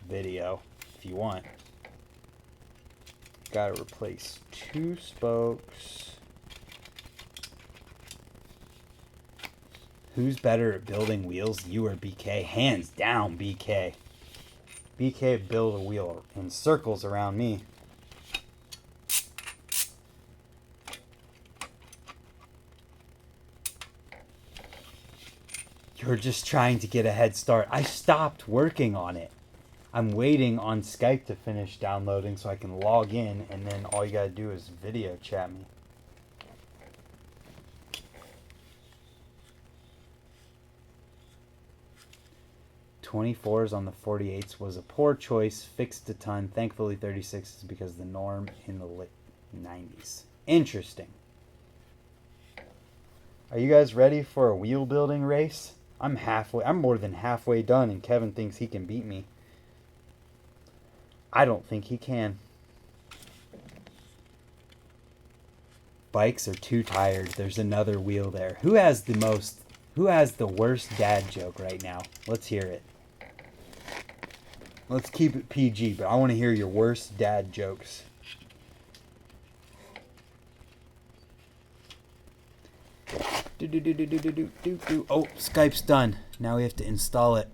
video if you want. Gotta replace 2 spokes. Who's better at building wheels, you or BK? Hands down, BK. BK build a wheel in circles around me. You're just trying to get a head start. I stopped working on it. I'm waiting on Skype to finish downloading so I can log in, and then all you gotta do is video chat me. "24s on the 48s was a poor choice. Fixed a ton. Thankfully 36 is because the norm in the late 90s. Interesting. Are you guys ready for a wheel building race? I'm more than halfway done, and Kevin thinks he can beat me. I don't think he can. Bikes are too tired. There's another wheel there. Who has the worst dad joke right now? Let's hear it. Let's keep it PG, but I want to hear your worst dad jokes. Oh, Skype's done. Now we have to install it.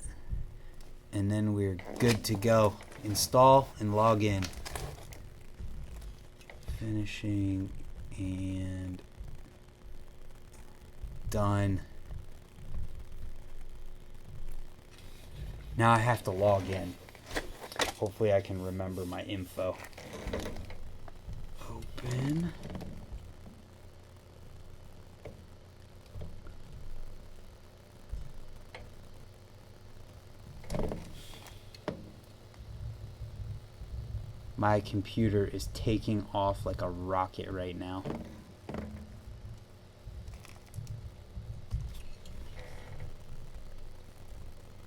And then we're good to go. Install and log in. Finishing and done. Now I have to log in. Hopefully I can remember my info. Open. My computer is taking off like a rocket right now.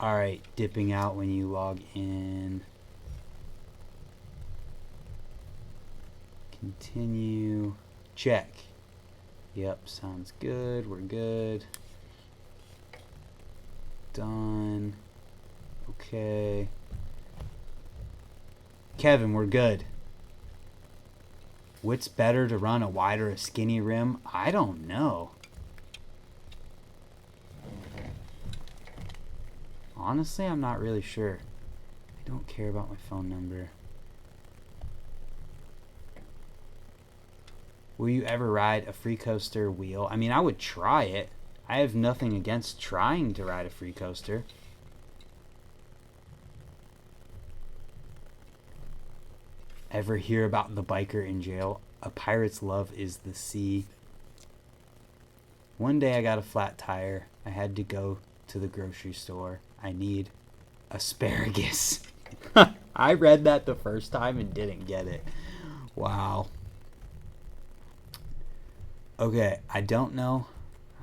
Alright, dipping out when you log in. Continue. Check. Yep, sounds good. We're good. Done. Okay. Kevin, we're good. What's better to run, a wide or a skinny rim? I don't know. Honestly, I'm not really sure. I don't care about my phone number. Will you ever ride a free coaster wheel? I mean, I would try it. I have nothing against trying to ride a free coaster. Ever hear about the biker in jail? A pirate's love is the sea. One day I got a flat tire. I had to go to the grocery store. I need asparagus. I read that the first time and didn't get it. Wow. Okay, I don't know.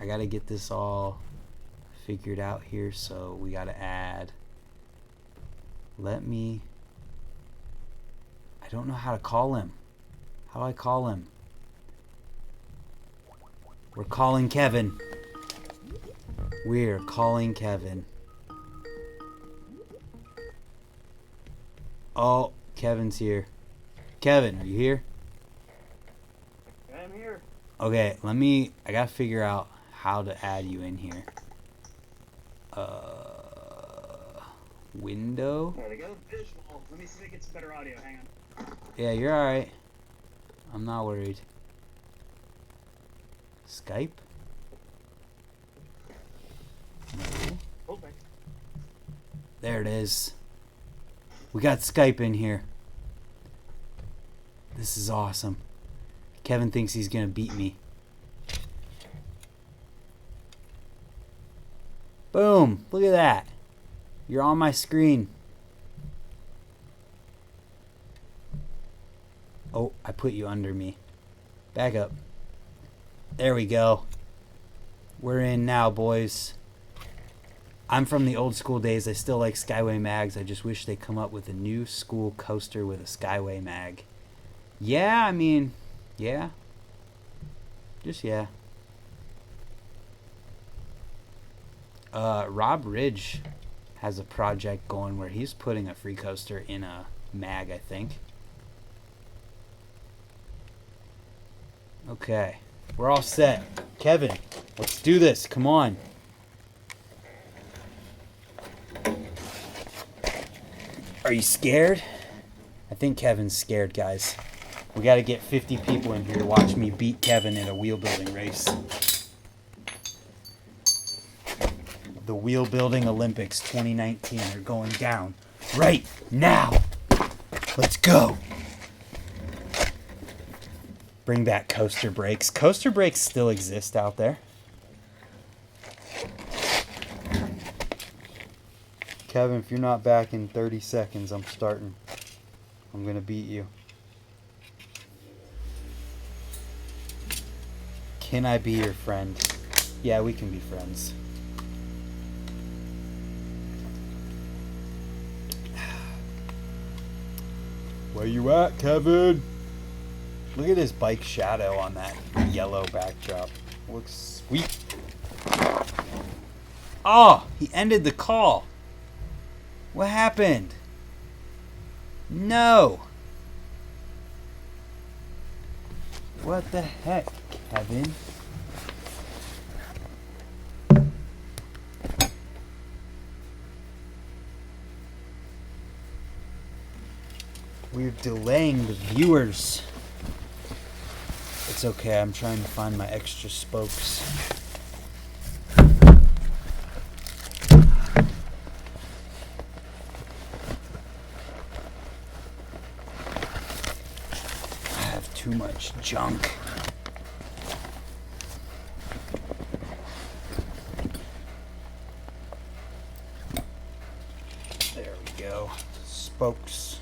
I gotta get this all figured out here, so we gotta add. I don't know how to call him. How do I call him? We're calling Kevin. We're calling Kevin. Oh, Kevin's here. Kevin, are you here? I'm here. Okay, I gotta figure out how to add you in here. Window. There we go. Visual. Let me see if it gets better audio. Hang on. Yeah, you're alright. I'm not worried. Skype? No. Hold back. There it is. We got Skype in here. This is awesome. Kevin thinks he's gonna beat me. Boom! Look at that. You're on my screen. Oh, I put you under me. Back up. There we go. We're in now, boys. I'm from the old school days. I still like Skyway mags. I just wish they'd come up with a new school coaster with a Skyway mag. Yeah, I mean, yeah. Just yeah. Rob Ridge has a project going where he's putting a free coaster in a mag, I think. Okay, we're all set. Kevin, let's do this. Come on. Are you scared? I think Kevin's scared, guys. We got to get 50 people in here to watch me beat Kevin in a wheel building race. The Wheel Building Olympics 2019 are going down right now. Let's go. Bring back coaster brakes. Coaster brakes still exist out there. Kevin, if you're not back in 30 seconds, I'm starting. I'm going to beat you. Can I be your friend? Yeah, we can be friends. Where you at, Kevin? Look at his bike shadow on that yellow backdrop. Looks sweet. Oh, he ended the call. What happened? No. What the heck, Kevin? We're delaying the viewers. It's okay, I'm trying to find my extra spokes. I have too much junk. There we go. Spokes.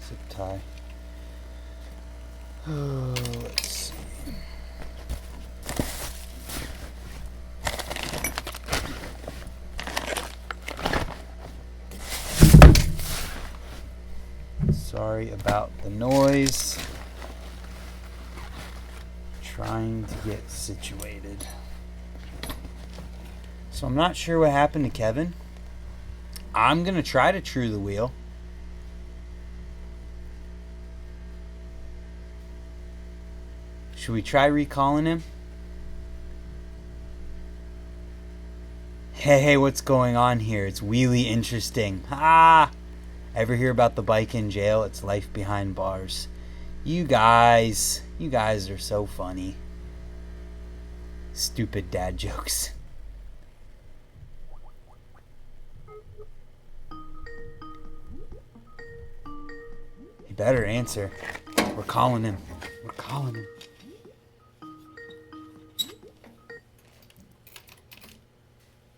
Zip tie. Oh, let's see. Sorry about the noise. Trying to get situated. So I'm not sure what happened to Kevin. I'm going to try to true the wheel. Should we try recalling him? Hey, what's going on here? It's really interesting. Ah! Ever hear about the bike in jail? It's life behind bars. You guys are so funny. Stupid dad jokes. He better answer. We're calling him. We're calling him.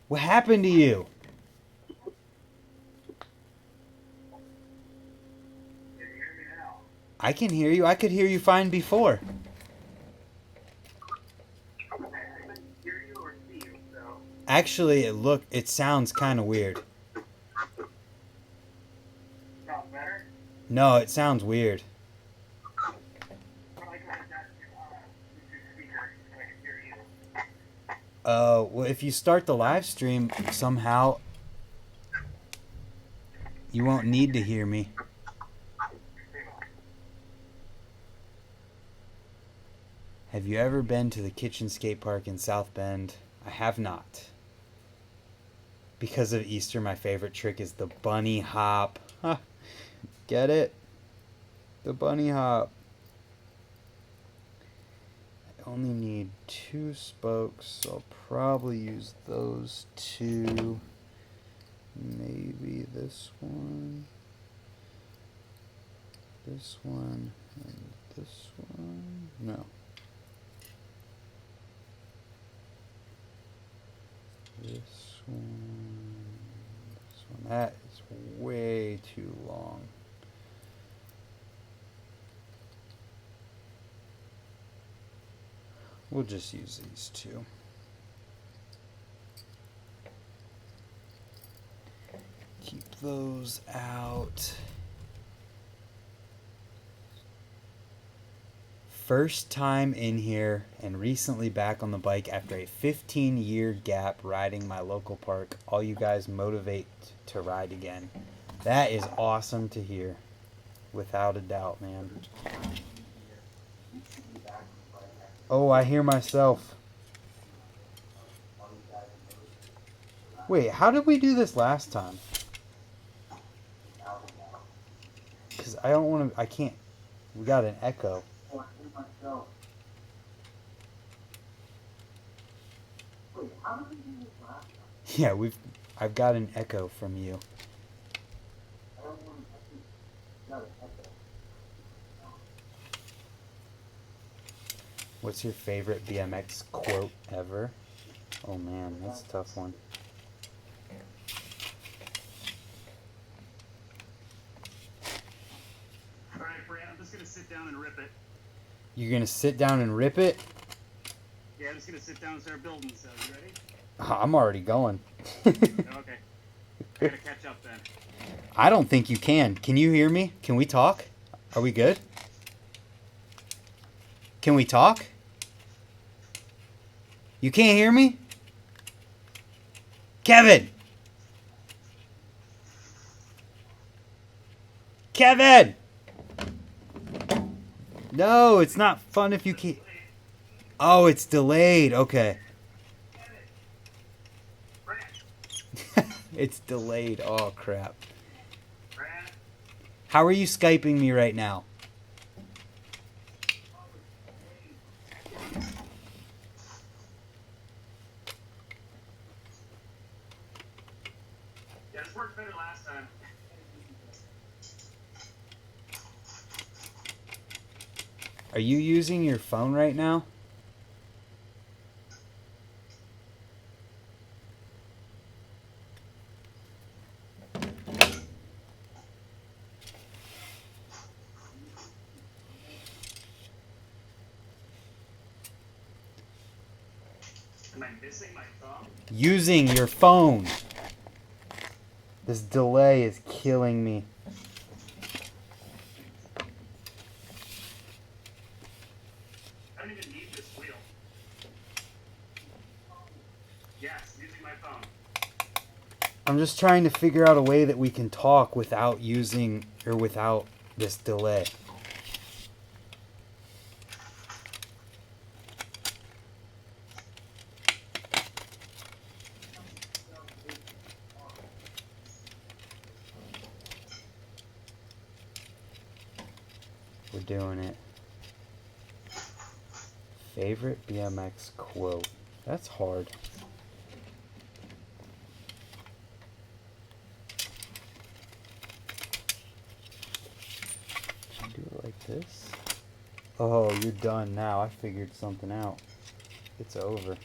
What happened to you? I can hear you. I could hear you fine before. Actually, it sounds kind of weird. Sounds better? No, it sounds weird. Well, if you start the live stream somehow, you won't need to hear me. Have you ever been to the Kitchen Skate Park in South Bend? I have not. Because of Easter, my favorite trick is the bunny hop. Huh. Get it? The bunny hop. I only need 2 spokes, so I'll probably use those 2. Maybe this one, and this one. No. This one. That is way too long. We'll just use these 2. Keep those out. First time in here and recently back on the bike after a 15-year gap riding my local park. All you guys motivate to ride again. That is awesome to hear. Without a doubt, man. Oh, I hear myself. Wait, how did we do this last time? Because I don't want to, I can't, we got an echo. Yeah, I've got an echo from you. What's your favorite BMX quote ever? Oh man, that's a tough one. Alright, Brad, I'm just gonna sit down and rip it. You're gonna sit down and rip it? Yeah, I'm just gonna sit down and start building, so you ready? I'm already going. Okay. I gotta catch up then. I don't think you can. Can you hear me? Can we talk? Are we good? Can we talk? You can't hear me? Kevin! Kevin! No, it's not fun if you can't. Oh, it's delayed. Okay. It's delayed. Oh, crap. How are you Skyping me right now? Yeah, this worked better last time. Are you using your phone right now? Am I missing my thumb? Using your phone. This delay is killing me. I don't even need this wheel. Yes, using my phone. I'm just trying to figure out a way that we can talk without using or without this delay. We're doing it. Favorite BMX quote. That's hard. Should I do it like this? Oh, you're done now. I figured something out. It's over.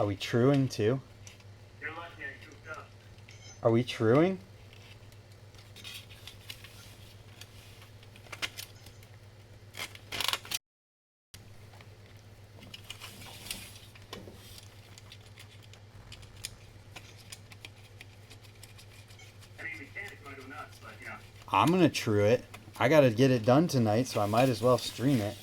Are we truing too? You're lucky I goofed up. Are we truing? I mean, we can if you want to go nuts, but you know. I'm gonna true it. I gotta get it done tonight, so I might as well stream it.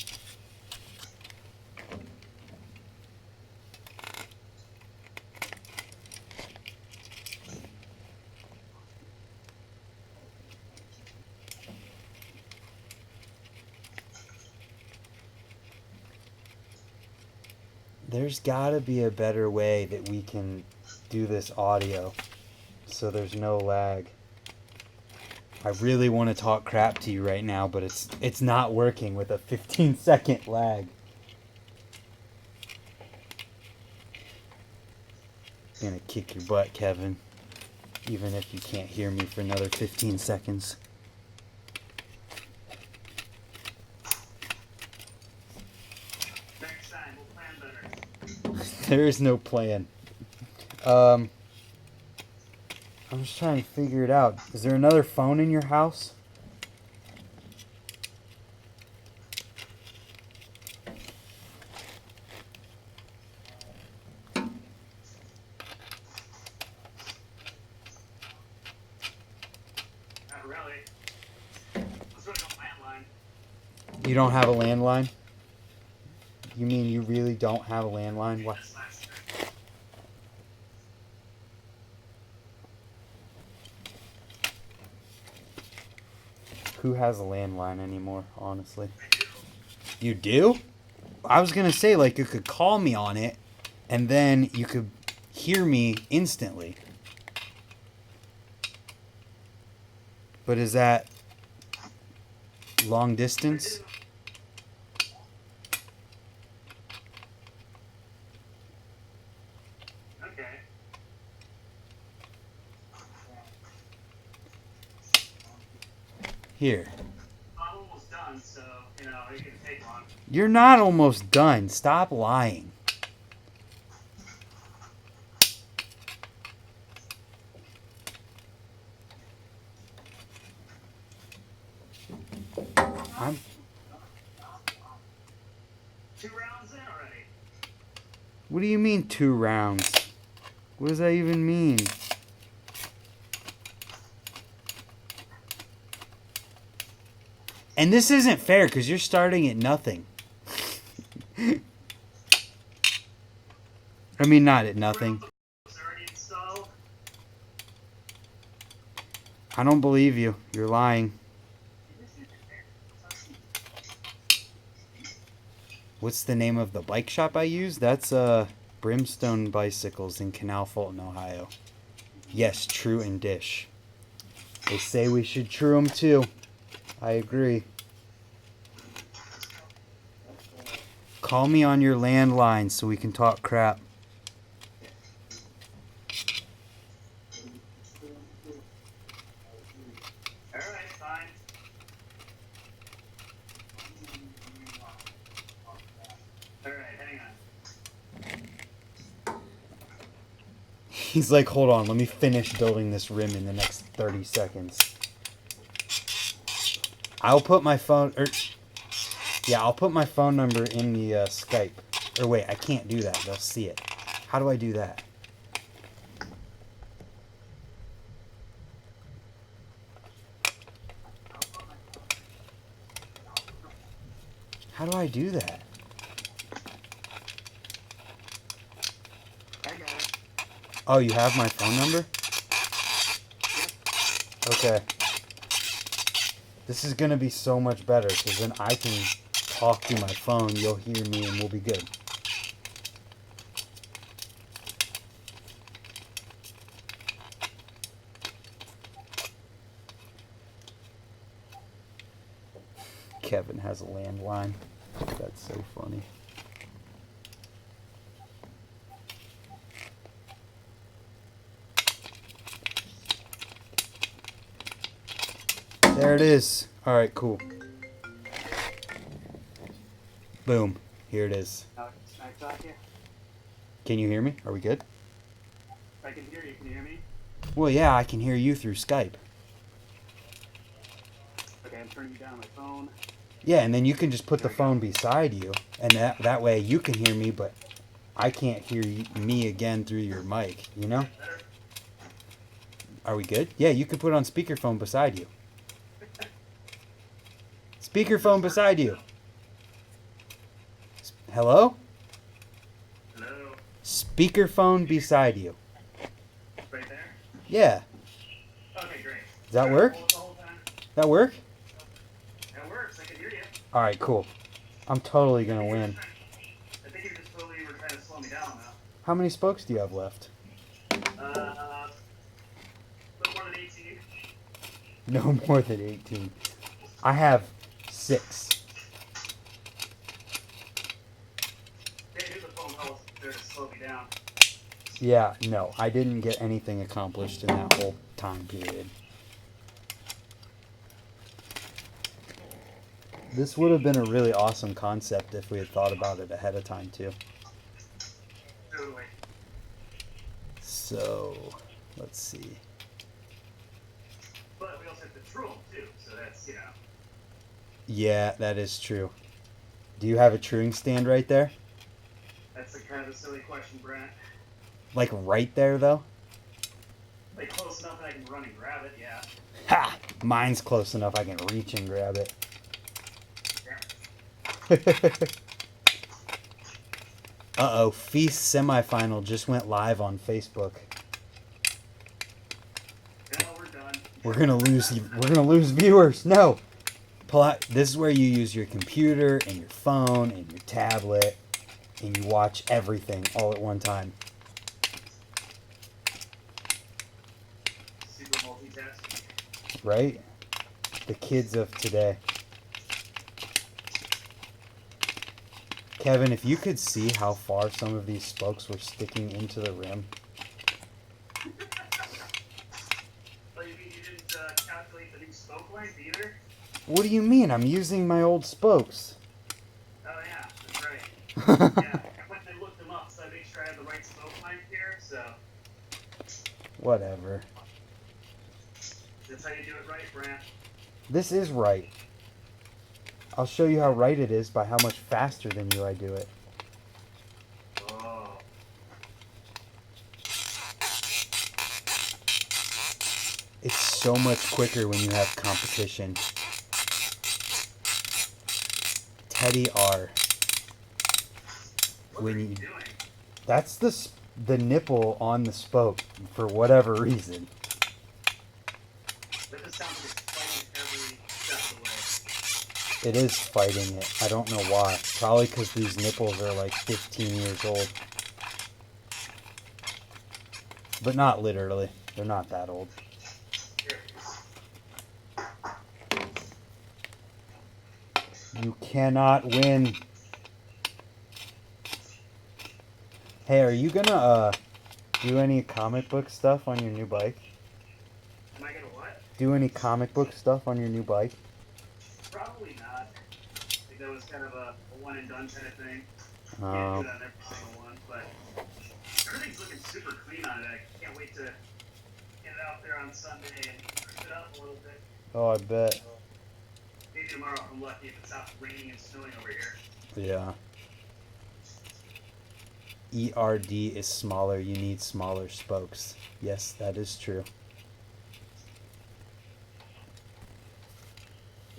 There's gotta be a better way that we can do this audio so there's no lag. I really want to talk crap to you right now, but it's not working with a 15-second lag. I'm gonna kick your butt, Kevin, even if you can't hear me for another 15 seconds. Next time, we'll plan better. There is no plan. I'm just trying to figure it out. Is there another phone in your house? Not really. Let's go to landline. You don't have a landline? You mean you really don't have a landline? What? That's last year. Who has a landline anymore, honestly? I do. You do? I was gonna say, like, you could call me on it, and then you could hear me instantly. But is that long distance? Okay. Here. I'm almost done, so, it can take long. You're not almost done. Stop lying. I'm 2 rounds in already. What do you mean 2 rounds? What does that even mean? And this isn't fair because you're starting at nothing. I mean, not at nothing. It's already installed. I don't believe you. You're lying. What's the name of the bike shop I use? That's Brimstone Bicycles in Canal Fulton, Ohio. Yes, true and dish. They say we should true them too. I agree. Call me on your landline so we can talk crap. Alright, fine. Alright, hang on. He's like, hold on, let me finish building this rim in the next 30 seconds. I'll put my phone, I'll put my phone number in the Skype. Or wait, I can't do that. They'll see it. How do I do that? How do I do that? I got it. Oh, you have my phone number? Okay. This is going to be so much better because then I can talk through my phone, you'll hear me, and we'll be good. Kevin has a landline. That's so funny. There it is. All right, cool. Boom. Here it is. Can I talk you? Can you hear me? Are we good? I can hear you. Can you hear me? Well, yeah, I can hear you through Skype. Okay, I'm turning you down on my phone. Yeah, and then you can just put the phone beside you, and that way you can hear me, but I can't hear me again through your mic, you know? Better? Are we good? Yeah, you can put it on speakerphone beside you. Speakerphone beside you. Hello? Hello? Speakerphone beside you. Right there? Yeah. Okay, great. Does that work? Hold it the whole time. That work? That works. I can hear you. All right, cool. I'm totally going to win. I think you just totally were trying to slow me down, though. How many spokes do you have left? 2. little more than 18. No more than 18. I have 6. Hey, here's a phone call there to slow me down. Yeah, no, I didn't get anything accomplished in that whole time period. This would have been a really awesome concept if we had thought about it ahead of time, too. Totally. So, let's see. But we also have to troll too, so that's, you know. Yeah, that is true. Do you have a truing stand right there? That's a kind of a silly question, Brent. Like right there, though? Like close enough that I can run and grab it, yeah. Ha! Mine's close enough I can reach and grab it. Uh-oh, Feast semifinal just went live on Facebook. No, we're done. We're gonna lose viewers. No. Pull out, this is where you use your computer and your phone and your tablet and you watch everything all at one time. Super multitasking. Right? The kids of today. Kevin, if you could see how far some of these spokes were sticking into the rim. Oh, you mean you didn't calculate the new spoke length either? What do you mean? I'm using my old spokes. Oh yeah, that's right. Yeah, I went and looked them up, so I made sure I had the right spoke length here, so Whatever. that's how you do it right, Brant. This is right. I'll show you how right it is by how much faster than you I do it. Oh. It's so much quicker when you have competition. Teddy R. What When are you, you doing? that's the nipple on the spoke for whatever reason. That just sounds like it's fighting every step of the way. It is fighting it. I don't know why. Probably because these nipples are like 15 years old. But not literally. They're not that old. Here. You cannot win. Hey, are you gonna do any comic book stuff on your new bike? Am I gonna what? Do any comic book stuff on your new bike? Probably not. I think that was kind of a one and done kind of thing. Can't do Oh, it on every single one, but everything's looking super clean on it. I can't wait to get it out there on Sunday and crisp it up a little bit. oh, I bet. Maybe tomorrow if I'm lucky if it stops raining and snowing over here. Yeah. ERD is smaller. You need smaller spokes. Yes, that is true.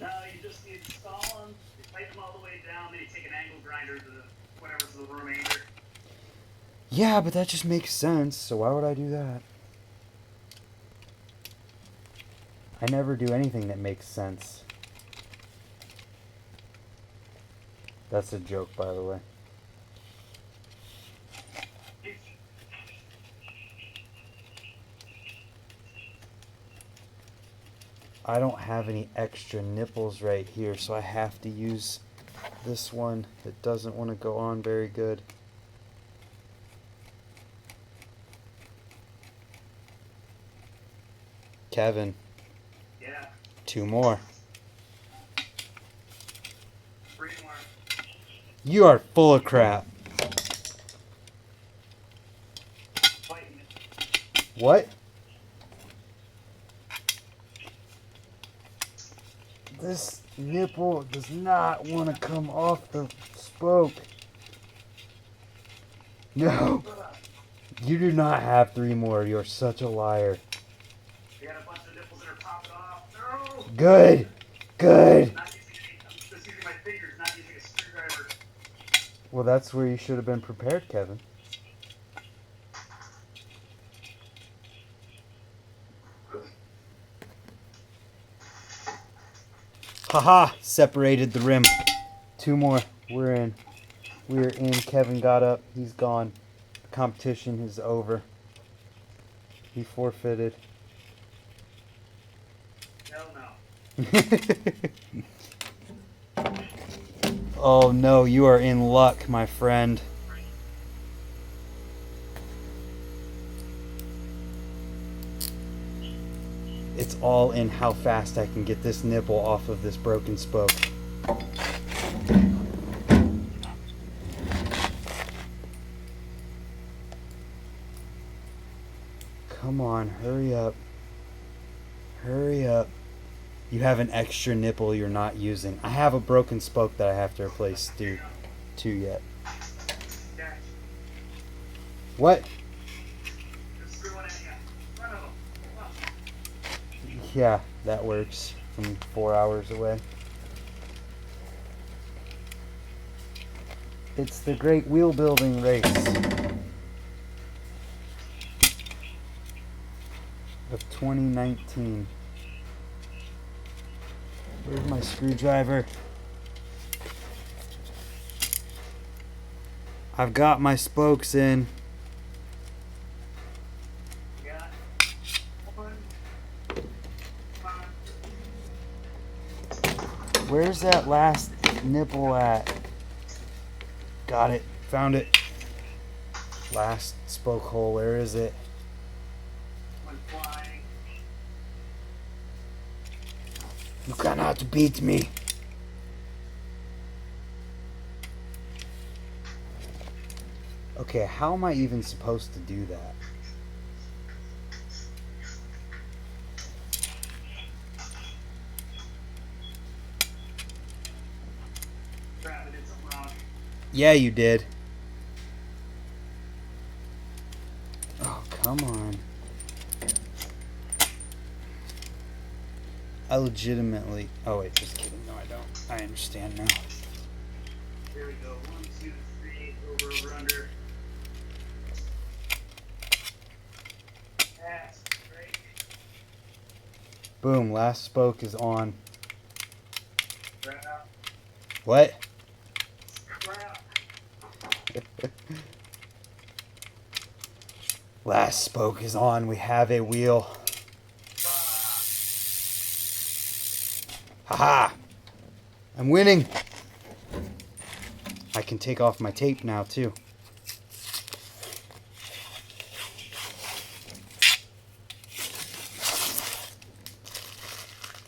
No, you just need to install them, you tighten them all the way down, then you take an angle grinder to the whatever's the remainder. Yeah, but that just makes sense. So why would I do that? I never do anything that makes sense. That's a joke, by the way. I don't have any extra nipples right here, so I have to use this one. It doesn't want to go on very good. Kevin, Yeah, 2 more. 3 more. You are full of crap. Fighting it. What? This nipple does not want to come off the spoke. No. You do not have 3 more. You're such a liar. I got a bunch of nipples that are popping off. No! Good. Good. I'm just using my fingers, not using a screwdriver. Well, that's where you should have been prepared, Kevin. Haha, separated the rim. 2 more. We're in. We're in. Kevin got up. He's gone. The competition is over. He forfeited. Hell no. Oh no, you are in luck, my friend. It's all in how fast I can get this nipple off of this broken spoke. Come on, hurry up. Hurry up. You have an extra nipple you're not using. I have a broken spoke that I have to replace two yet. Gotcha. What? Just threw one at you. Front of them. Come on. Yeah, that works from 4 hours away. It's the great wheel building race of 2019. Where's my screwdriver? I've got my spokes in. Got one. Where's that last nipple at? Got it. Found it. Last spoke hole. Where is it? One flying. You cannot beat me. Okay, how am I even supposed to do that? Crap, I did something wrong. Yeah, you did. Oh, come on. I legitimately... Oh, wait, just kidding. No, I don't. I understand now. Here we go. 1, 2, 3. Over, under. Pass. Break. Boom, last spoke is on. Crap. What? Crap. Last spoke is on. We have a wheel. Haha! I'm winning! I can take off my tape now, too.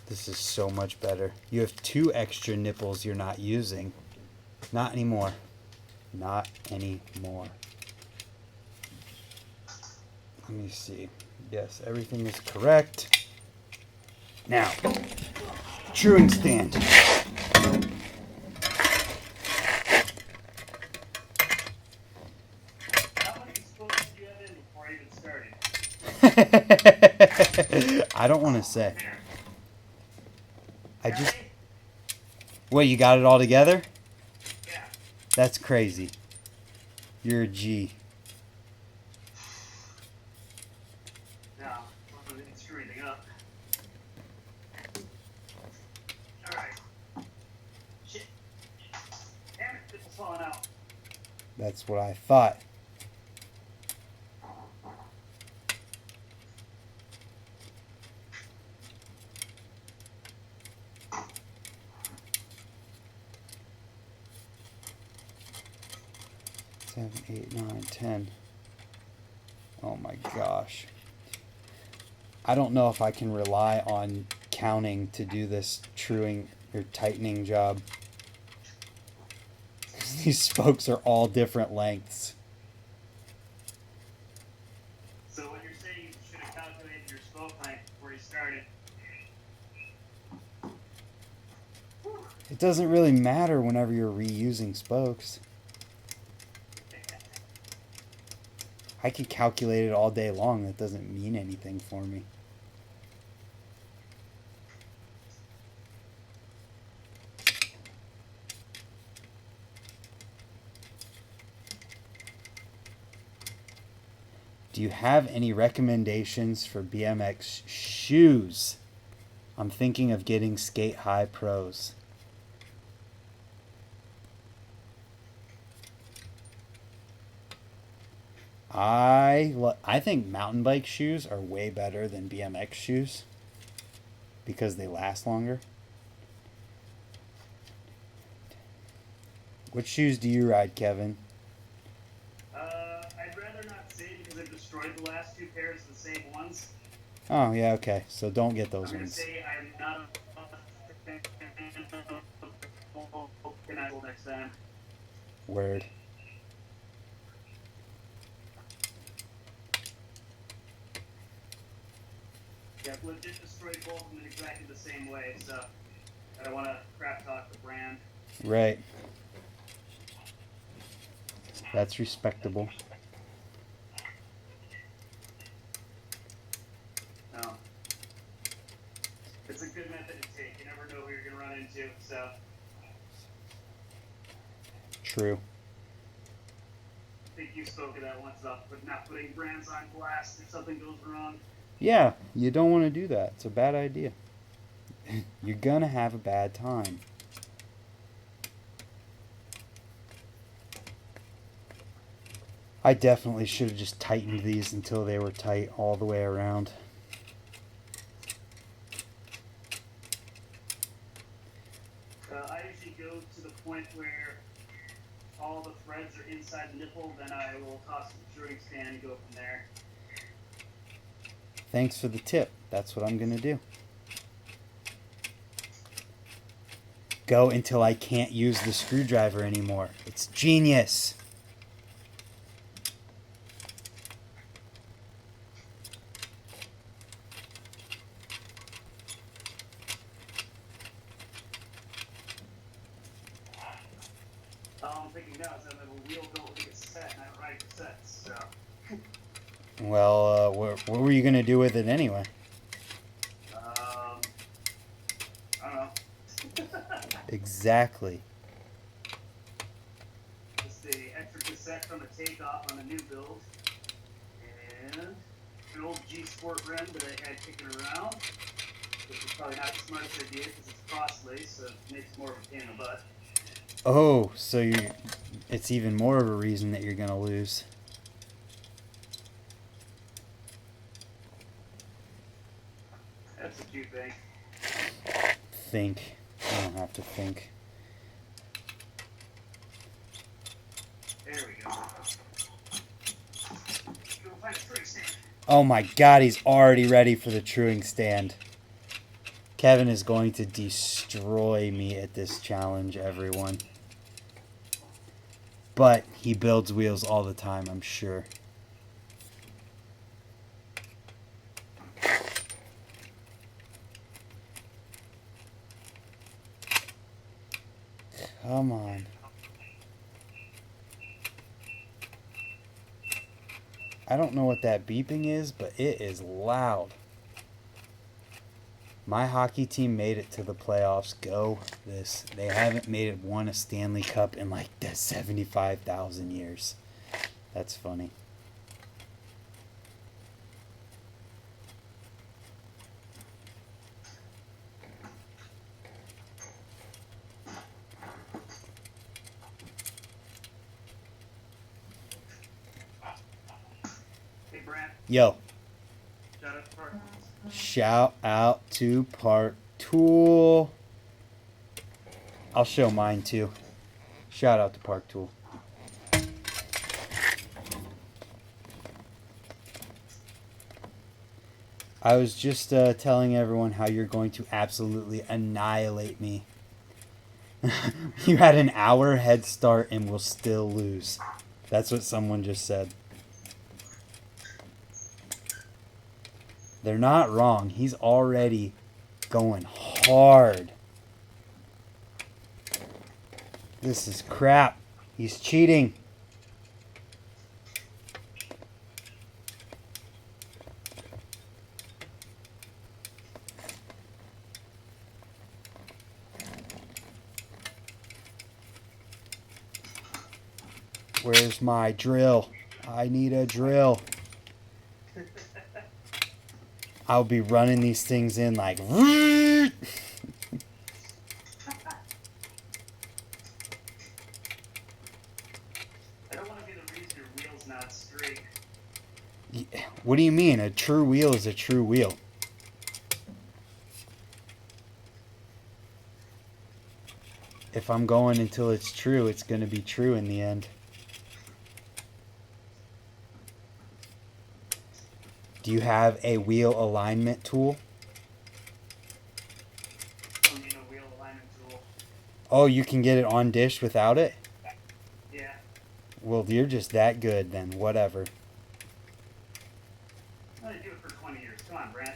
This is so much better. You have 2 extra nipples you're not using. Not anymore. Not anymore. Let me see. Yes, everything is correct. Now, truing stand. How many spokes did you have in before I even started? I don't want to say. There. I Got just... it? What, you got it all together? Yeah. That's crazy. You're a G. No, I didn't screw anything up. Alright. Shit. Damn it, this is falling out. That's what I thought. Seven, 8, 9, 10. Oh my gosh. I don't know if I can rely on counting to do this truing or tightening job. These spokes are all different lengths. So when you're saying you should have calculated your spoke length before you started. It doesn't really matter whenever you're reusing spokes. I could calculate it all day long. That doesn't mean anything for me. Do you have any recommendations for BMX shoes? I'm thinking of getting Skate High Pros. I think mountain bike shoes are way better than BMX shoes because they last longer. What shoes do you ride, Kevin? I'd rather not say because I've destroyed the last two pairs of the same ones. Oh, yeah, okay. So don't get those I'm going to ones. say I'm not a next time. Word. Yeah, I've legit destroyed both of them in exactly the same way, so I don't want to crap talk the brand. Right. That's respectable. No. It's a good method to take. You never know who you're going to run into, so. True. I think you spoke of that once about not putting brands on blast if something goes wrong. Yeah, you don't want to do that. It's a bad idea. You're gonna have a bad time. I definitely should have just tightened these until they were tight all the way around. I usually go to the point where all the threads are inside the nipple, then I will toss it to the drilling stand and go from there. Thanks for the tip. That's what I'm gonna do. Go until I can't use the screwdriver anymore. It's genius. All I'm thinking now is I have a wheel built with a cassette, and I don't ride cassettes, so. Well, what were you gonna do with it anyway? I don't know. Exactly. Just the extra cassette from a takeoff on a new build, and an old G Sport rim that I had kicking around, which is probably not the smartest idea because it's cross-lace, so it makes more of a pain in the butt. Oh, so it's even more of a reason that you're gonna lose. That's a cute thing. Think. I don't have to think. There we go. Go find a tray stand. Oh my god, he's already ready for the truing stand. Kevin is going to destroy me at this challenge, everyone. But he builds wheels all the time, I'm sure. Come on. I don't know what that beeping is, but it is loud. My hockey team made it to the playoffs. Go this. They haven't won a Stanley Cup in like 75,000 years. That's funny. Hey, Brant. Yo. Shout out to Park. Shout out to Park Tool. I'll show mine too. Shout out to Park Tool. I was just telling everyone how you're going to absolutely annihilate me. You had an hour head start and will still lose. That's what someone just said. They're not wrong. He's already going hard. This is crap. He's cheating. Where's my drill? I need a drill. I'll be running these things in like... I don't want to be the reason your wheel's not straight. What do you mean? A true wheel is a true wheel. If I'm going until it's true, it's going to be true in the end. Do you have a wheel alignment tool? I need a wheel alignment tool. Oh, you can get it on dish without it? Yeah. Well, you're just that good then. Whatever. I'm going to do it for 20 years. Come on, Brent.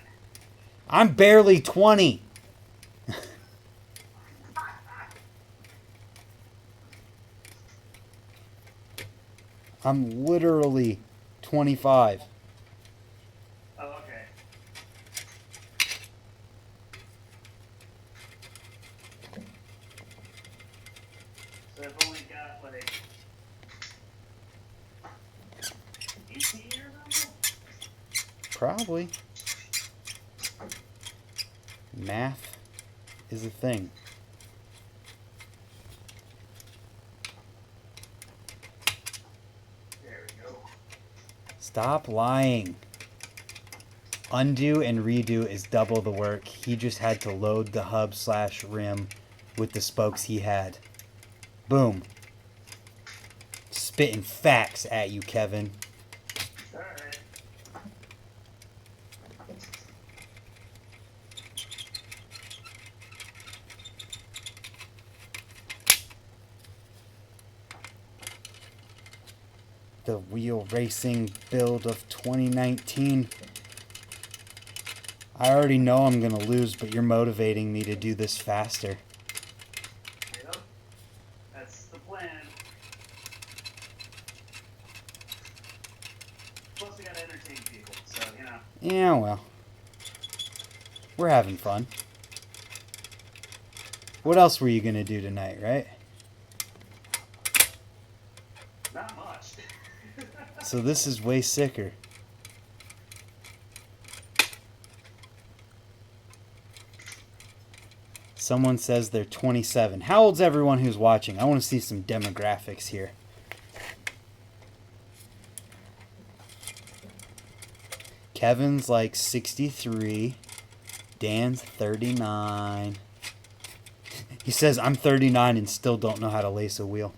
I'm barely 20. I'm literally 25. Oh, okay. So I've only got, like, 18 years on it? Probably. Math is a thing. There we go. Stop lying. Undo and redo is double the work. He just had to load the hub/rim with the spokes he had. Boom. Spitting facts at you, Kevin. Alright. The wheel racing build of 2019. I already know I'm going to lose, but you're motivating me to do this faster. Yep. That's the plan. Plus, we gotta entertain people, so, you know. Yeah, well. We're having fun. What else were you going to do tonight, right? Not much. So this is way sicker. Someone says they're 27. How old's everyone who's watching? I want to see some demographics here. Kevin's like 63. Dan's 39. He says, I'm 39 and still don't know how to lace a wheel.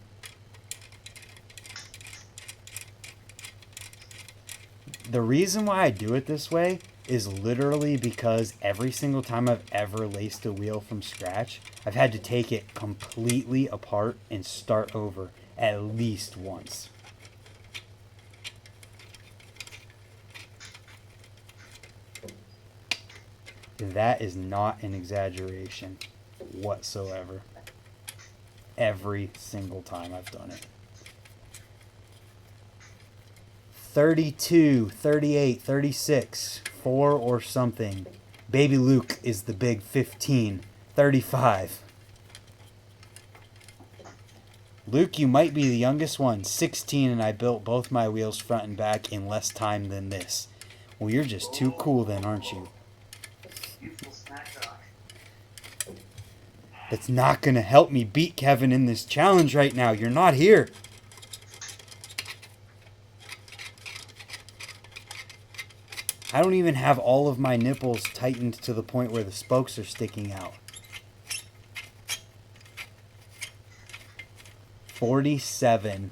The reason why I do it this way is literally because every single time I've ever laced a wheel from scratch, I've had to take it completely apart and start over at least once. That is not an exaggeration whatsoever. Every single time I've done it. 32, 38, 36, 4 or something. Baby Luke is the big 15, 35. Luke, you might be the youngest one, 16, and I built both my wheels front and back in less time than this. Well, you're just too cool then, aren't you? Youthful snack talk. That's not going to help me beat Kevin in this challenge right now. You're not here. I don't even have all of my nipples tightened to the point where the spokes are sticking out. 47.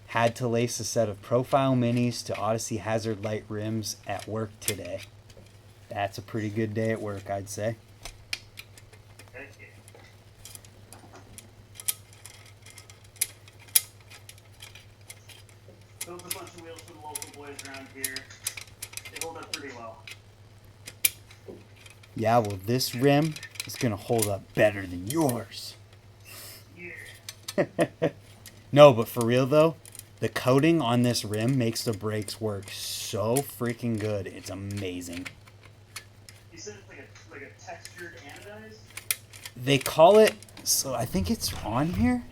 Had to lace a set of Profile Minis to Odyssey Hazard Light rims at work today. That's a pretty good day at work, I'd say. Thank you. Built a bunch of wheels for the local boys around here. They hold up pretty well. Yeah, well, this rim is going to hold up better than yours. Yeah. No, but for real, though, the coating on this rim makes the brakes work so freaking good. It's amazing. You said it's like a textured anodized? They call it, so I think it's on here.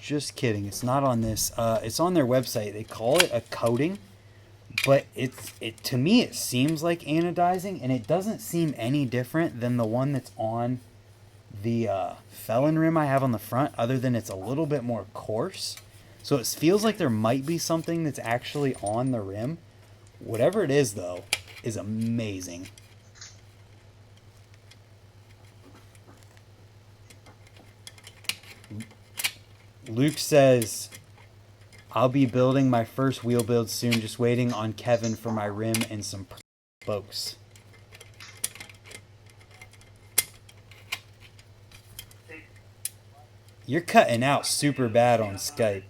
Just kidding. It's not on this. It's on their website. They call it a coating, but it to me it seems like anodizing, and it doesn't seem any different than the one that's on the Felon rim I have on the front, other than it's a little bit more coarse. So it feels like there might be something that's actually on the rim. Whatever it is, though, is amazing. Luke says, I'll be building my first wheel build soon, just waiting on Kevin for my rim and some spokes. You're cutting out super bad on Skype.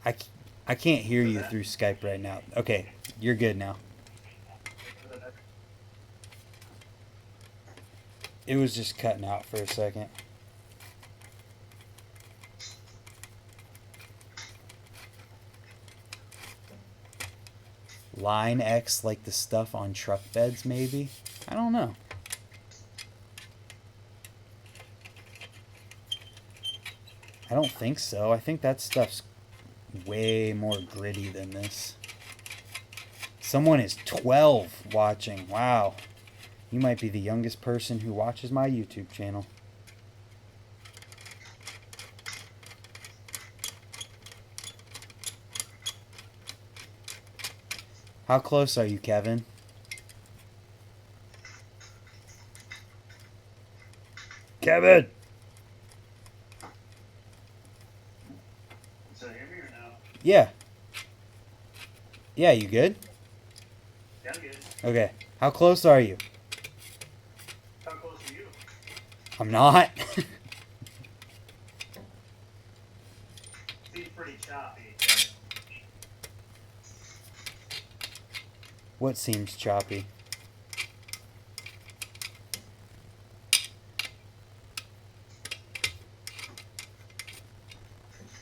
I can't hear you through Skype right now. Okay, you're good now. It was just cutting out for a second. Line X like the stuff on truck beds, maybe? I don't know. I don't think so. I think that stuff's way more gritty than this. Someone is 12 watching. Wow. You might be the youngest person who watches my YouTube channel. How close are you, Kevin? Kevin! So hear me or no? Yeah. Yeah, you good? Yeah, I'm good. Okay. How close are you? How close are you? I'm not. Seems pretty choppy. What seems choppy?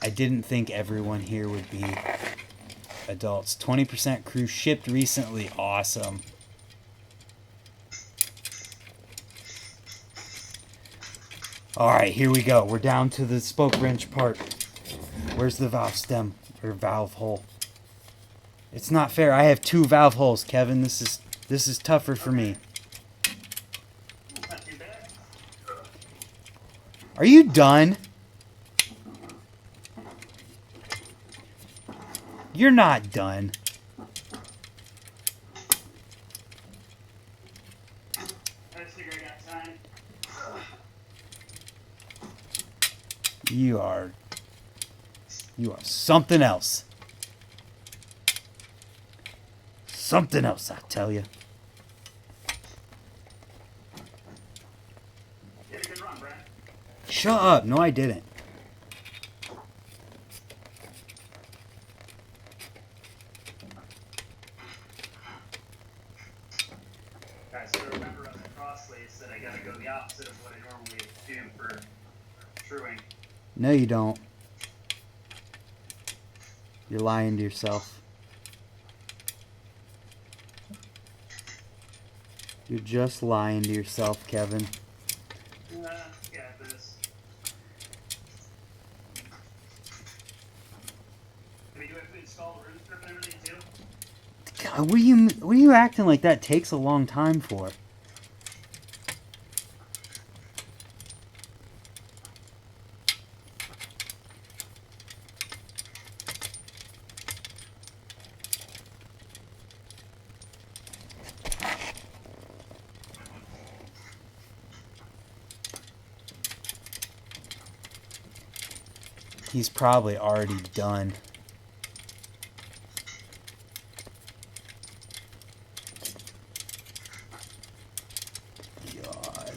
I didn't think everyone here would be adults. 20% crew shipped recently. Awesome. Alright, here we go. We're down to the spoke wrench part. Where's the valve stem or valve hole? It's not fair. I have 2 valve holes, Kevin. This is tougher for me. Not too bad. Are you done? You're not done. I just figure I got time. You are something else. Something else, I tell you. You had a good run, Brad. Shut up. No, I didn't. Guys, so remember on the cross lace that I gotta go the opposite of what I normally do for truing. No, you don't. You're lying to yourself. You're just lying to yourself, Kevin. Got this. Do you have to install the room strip and everything too? God, what are you acting like that takes a long time for? He's probably already done. God.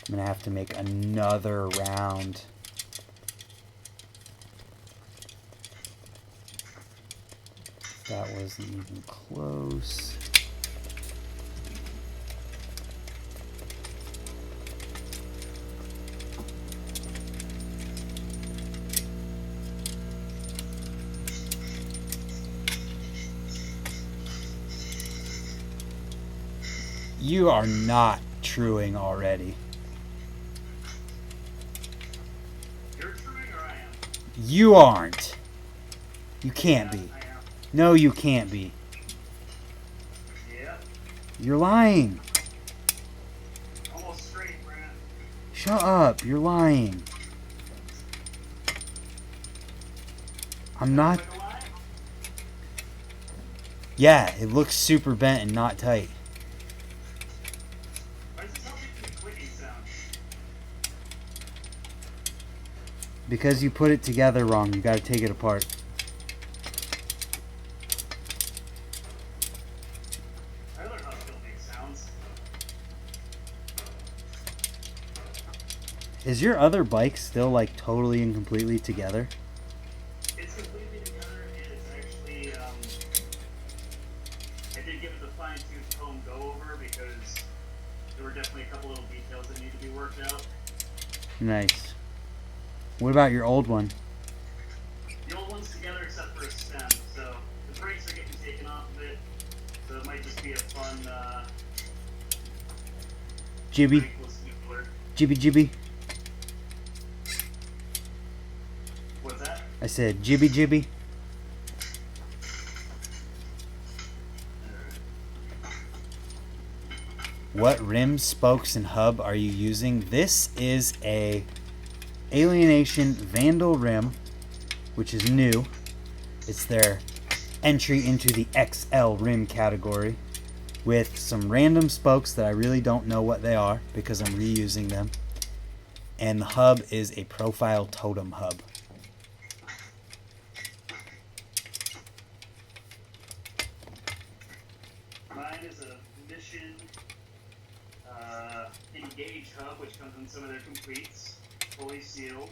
I'm gonna have to make another round. That wasn't even close. You are not truing already. You're truing or I am? You aren't. You can't be. I am. No, you can't be. Yeah. You're lying. Almost straight. Shut up. You're lying. I'm not... Like a lie? Yeah, it looks super bent and not tight. Why does it sound like a clicking sound? Because you put it together wrong. You gotta take it apart. I learned how to still make sounds. Is your other bike still like totally and completely together? It's completely together, and it's actually, I did give it the fine-tooth comb go-over because there were definitely a couple little details that need to be worked out. Nice. What about your old one? The old one's together except for a stem, so the brakes are getting taken off of it, so it might just be a fun, Jibby. brakeless nuclear. Jibby jibby. What's that? I said jibby jibby. What rims, spokes, and hub are you using? This is a Alienation Vandal rim, which is new. It's their entry into the XL rim category with some random spokes that I really don't know what they are because I'm reusing them. And the hub is a profile totem hub. Mine is a Mission Engage hub, which comes in some of their completes, fully sealed.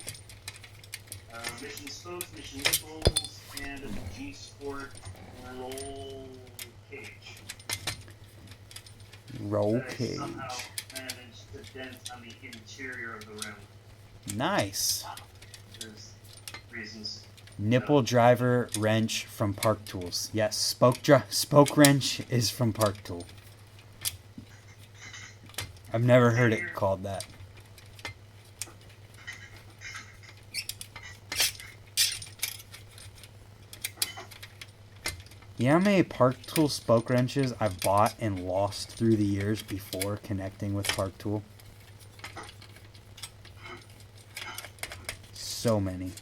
Mission spokes, Mission nipples, and a G Sport roll cage. Roll That I cage. somehow managed to dent on the interior of the rim. Nice. There's reasons. Nipple driver wrench from Park Tools. Yes, spoke wrench is from Park Tool. I've never heard it called that. You know how many Park Tool spoke wrenches I've bought and lost through the years before connecting with Park Tool? So many.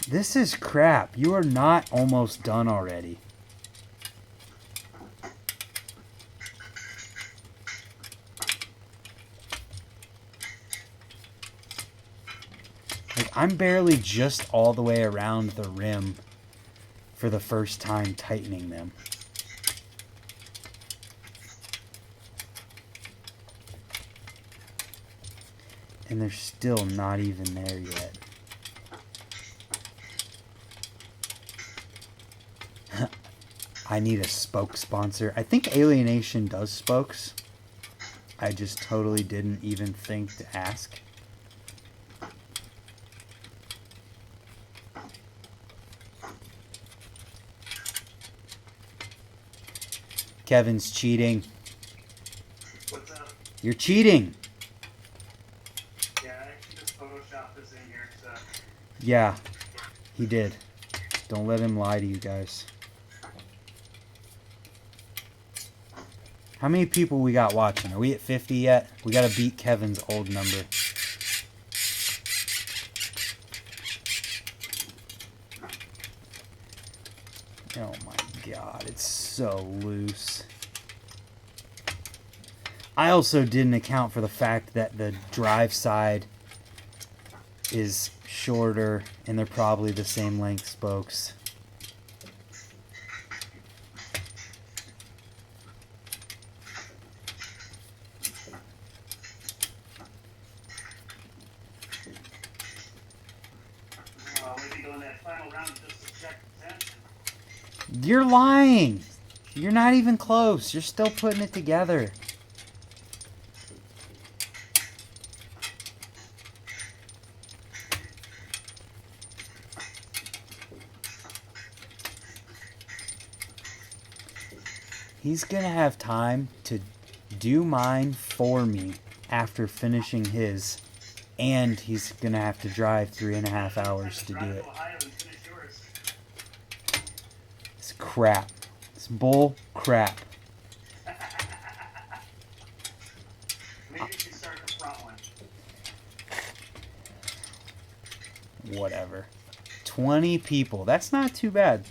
This is crap. You are not almost done already. Like, I'm barely just all the way around the rim for the first time tightening them. And they're still not even there yet. I need a spoke sponsor. I think Alienation does spokes. I just totally didn't even think to ask. Kevin's cheating. What's up? You're cheating. Yeah, I actually just photoshopped this in here, so. Yeah, he did. Don't let him lie to you guys. How many people we got watching? Are we at 50 yet? We gotta beat Kevin's old number. Oh my god, it's so loose. I also didn't account for the fact that the drive side is shorter and they're probably the same length spokes. Maybe go in that final round just to check the tension. You're lying. You're not even close. You're still putting it together. He's gonna have time to do mine for me after finishing his, and he's gonna have to drive 3.5 hours to do it. It's crap. It's bull crap. Maybe you should start the front one. Whatever. 20 people. That's not too bad.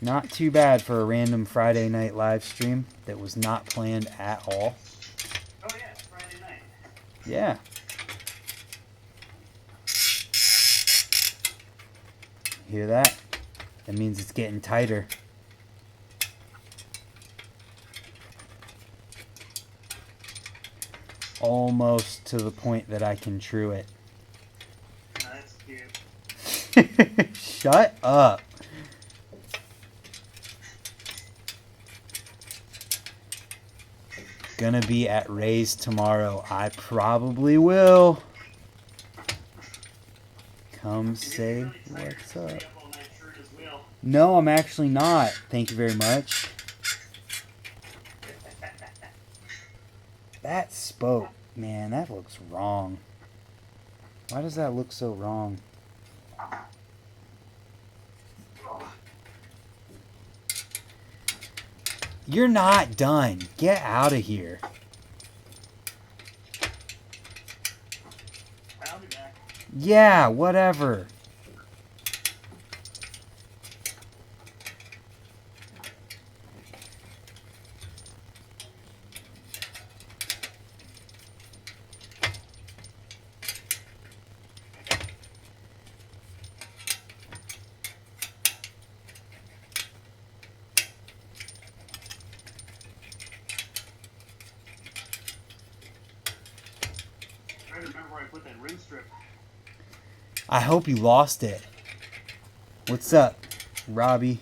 Not too bad for a random Friday night live stream that was not planned at all. Oh yeah, it's Friday night. Yeah. Hear that? That means it's getting tighter. Almost to the point that I can true it. Oh, that's cute. Shut up. Gonna be at Ray's tomorrow. I probably will. Come say what's up. No, I'm actually not. Thank you very much. That spoke. Man, that looks wrong. Why does that look so wrong? You're not done. Get out of here. I'll be back. Yeah, whatever. I remember where I put that rim strip. I hope you lost it. What's up, Robbie?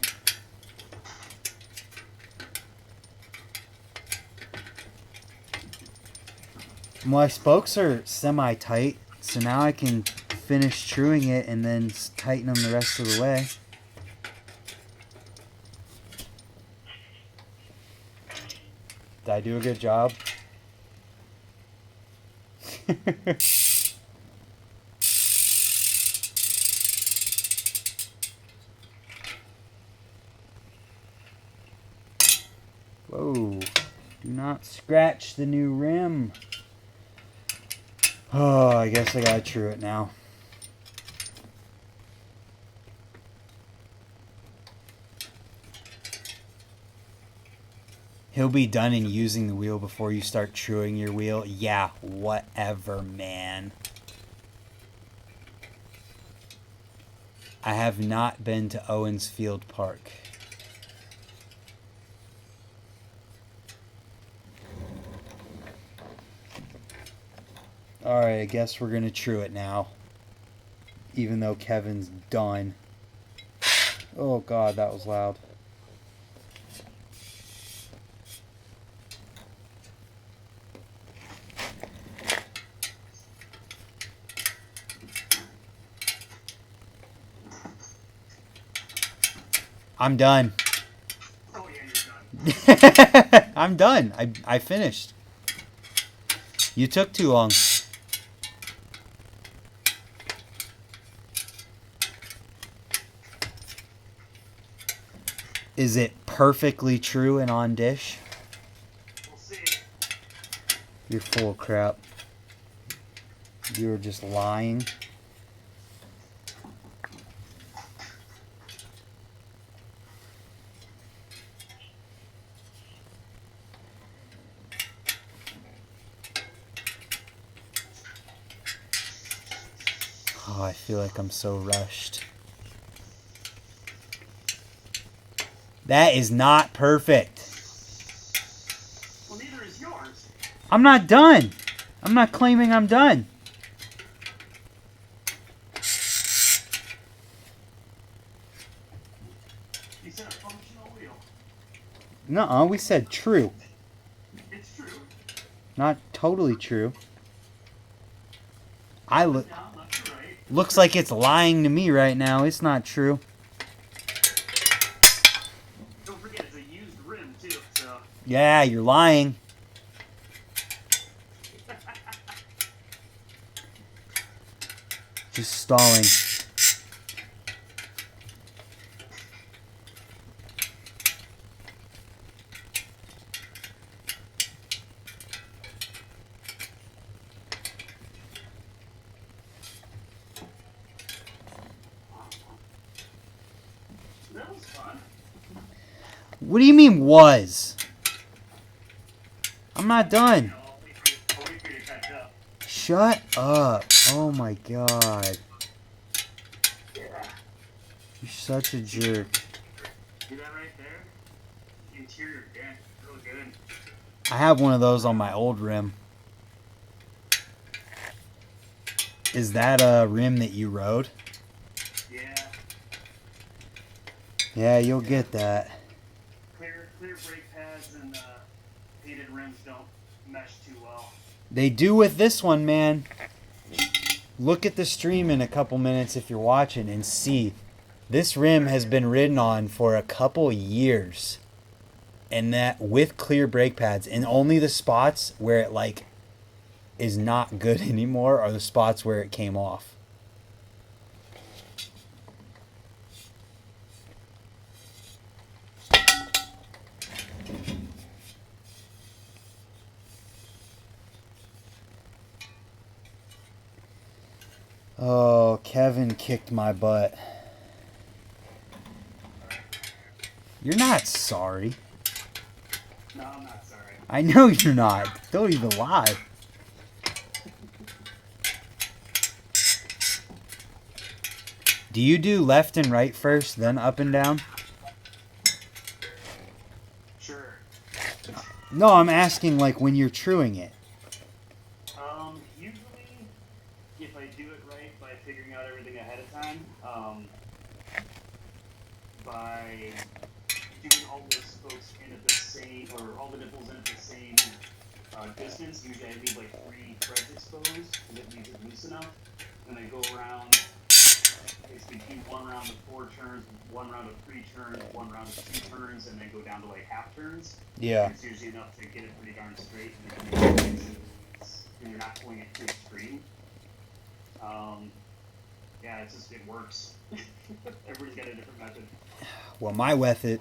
My spokes are semi-tight, so now I can finish truing it and then tighten them the rest of the way. Did I do a good job? Whoa. Do not scratch the new rim. Oh, I guess I gotta true it now. He'll be done in using the wheel before you start truing your wheel. Yeah, whatever, man. I have not been to Owens Field Park. Alright, I guess we're gonna true it now. Even though Kevin's done. Oh god, that was loud. I'm done. Oh yeah, you're done. I'm done. I finished. You took too long. Is it perfectly true and on dish? We'll see. You're full of crap. You're just lying. Oh, I feel like I'm so rushed. That is not perfect. Well, neither is yours. I'm not done. I'm not claiming I'm done. You said a functional wheel. Nuh-uh, we said true. It's true. Not totally true. I look Down, left to right. looks like it's lying to me right now. It's not true. Don't forget, it's a used rim too. So Yeah, you're lying. Just stalling. What do you mean was? I'm not done. I'll wait for you to catch up. Shut up. Oh my god. Yeah. You're such a jerk. See that right there? Interior dent. Real good. I have one of those on my old rim. Is that a rim that you rode? Yeah. Yeah, you'll get that. Clear brake pads and painted rims don't mesh too well. They do with this one, man. Look at the stream in a couple minutes if you're watching and see. This rim has been ridden on for a couple years. And that with clear brake pads. And only the spots where it like is not good anymore are the spots where it came off. Oh, Kevin kicked my butt. You're not sorry. No, I'm not sorry. I know you're not. Don't even lie. Do you do left and right first, then up and down? Sure. No, I'm asking like when you're truing it. Usually, if I do it right by figuring out everything ahead of time, by doing all the spokes in at the same, or all the nipples in at the same distance, usually I leave like 3 threads exposed, and it leaves it loose enough. Then I go around, basically do 1 round of 4 turns, 1 round of 3 turns, 1 round of 2 turns, and then go down to like half turns. Yeah. It's usually enough to get it pretty darn straight, and you're not pulling it too extreme. Yeah, it's just, it works. Everybody's got a different method. Well, my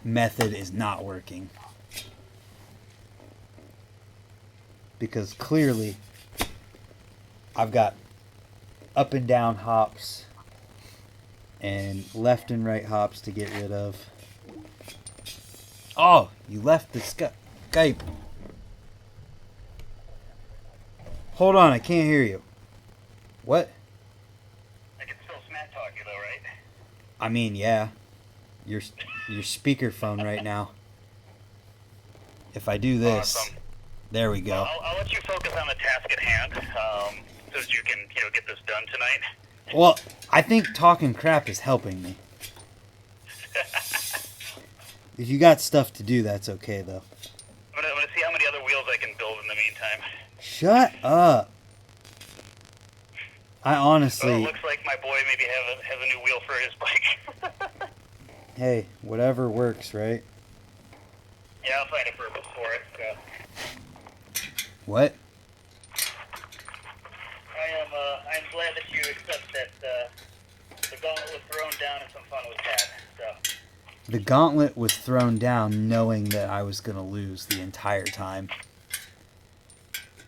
method is not working. Because clearly, I've got up and down hops and left and right hops to get rid of. Oh, you left the Skype. Hold on, I can't hear you. What? I can still smack talk you though, right? I mean, yeah. Your speakerphone right now. If I do this, Awesome. There we go. Well, I'll let you focus on the task at hand, so that you can, get this done tonight. Well, I think talking crap is helping me. If you got stuff to do, that's okay, though. I'm gonna see how many other wheels I can build in the meantime. Shut up. I Well, honestly... it looks like my boy maybe has a new wheel for his bike. Hey, whatever works, right? Yeah, I'll find a purpose for it, so. What? I'm glad that you accept that, the gauntlet was thrown down and some fun was had, so. The gauntlet was thrown down knowing that I was going to lose the entire time.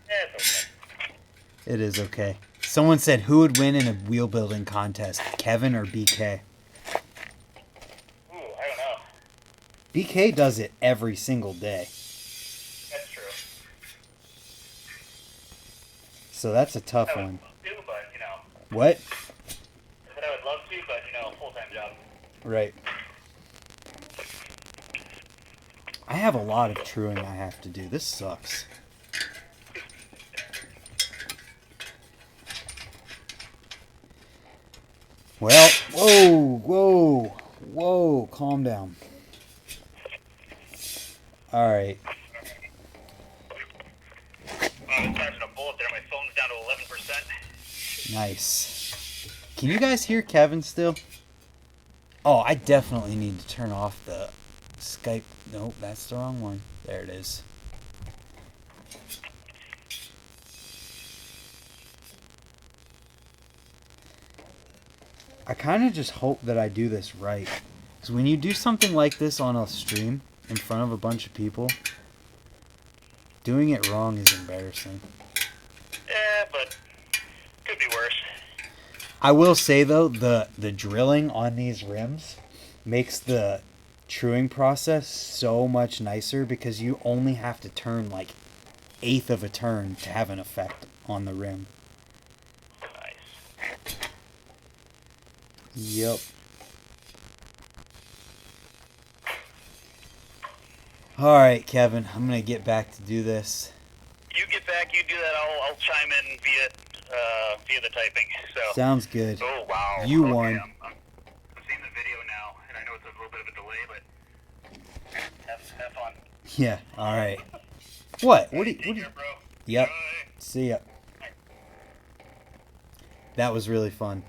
Yeah, it's okay. It is okay. Someone said, who would win in a wheel building contest, Kevin or BK? Ooh, I don't know. BK does it every single day. That's true. So that's a tough I would one. love to, but, What? I said I would love to, but, full-time job. Right. I have a lot of truing I have to do. This sucks. Well, whoa, calm down. Alright. I'm catching a bullet there. My phone's down to 11%. Nice. Can you guys hear Kevin still? Oh, I definitely need to turn off the Skype. Nope, that's the wrong one. There it is. I kind of just hope that I do this right. Because when you do something like this on a stream in front of a bunch of people, doing it wrong is embarrassing. Yeah, but could be worse. I will say, though, the drilling on these rims makes the truing process so much nicer because you only have to turn like eighth of a turn to have an effect on the rim. Nice. Yep. Alright, Kevin, I'm going to get back to do this. You get back, you do that, I'll chime in via the typing. So. Sounds good. Oh, wow. You okay, won. I'm seeing the video now, and I know it's a little bit of a delay, but have fun. Yeah, alright. What? What do you... Care, bro. Yep. Bye. See ya. That was really fun.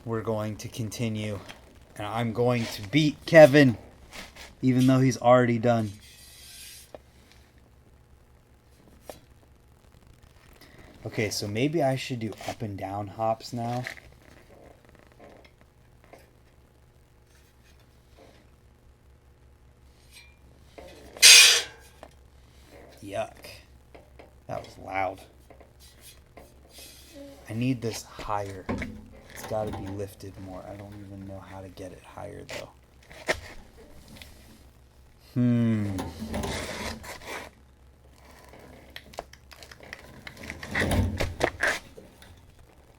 We're going to continue. And I'm going to beat Kevin, even though he's already done. Okay, so maybe I should do up and down hops now. Yuck. That was loud. I need this higher. It's got to be lifted more. I don't even know how to get it higher, though.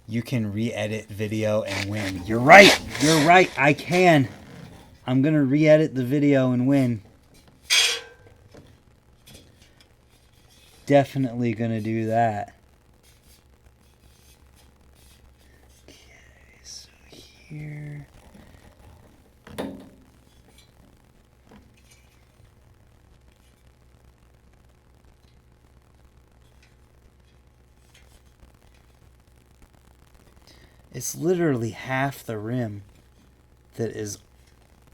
You can re-edit video and win. You're right. You're right. I can. I'm going to re-edit the video and win. Definitely going to do that. Okay, so here. It's literally half the rim that is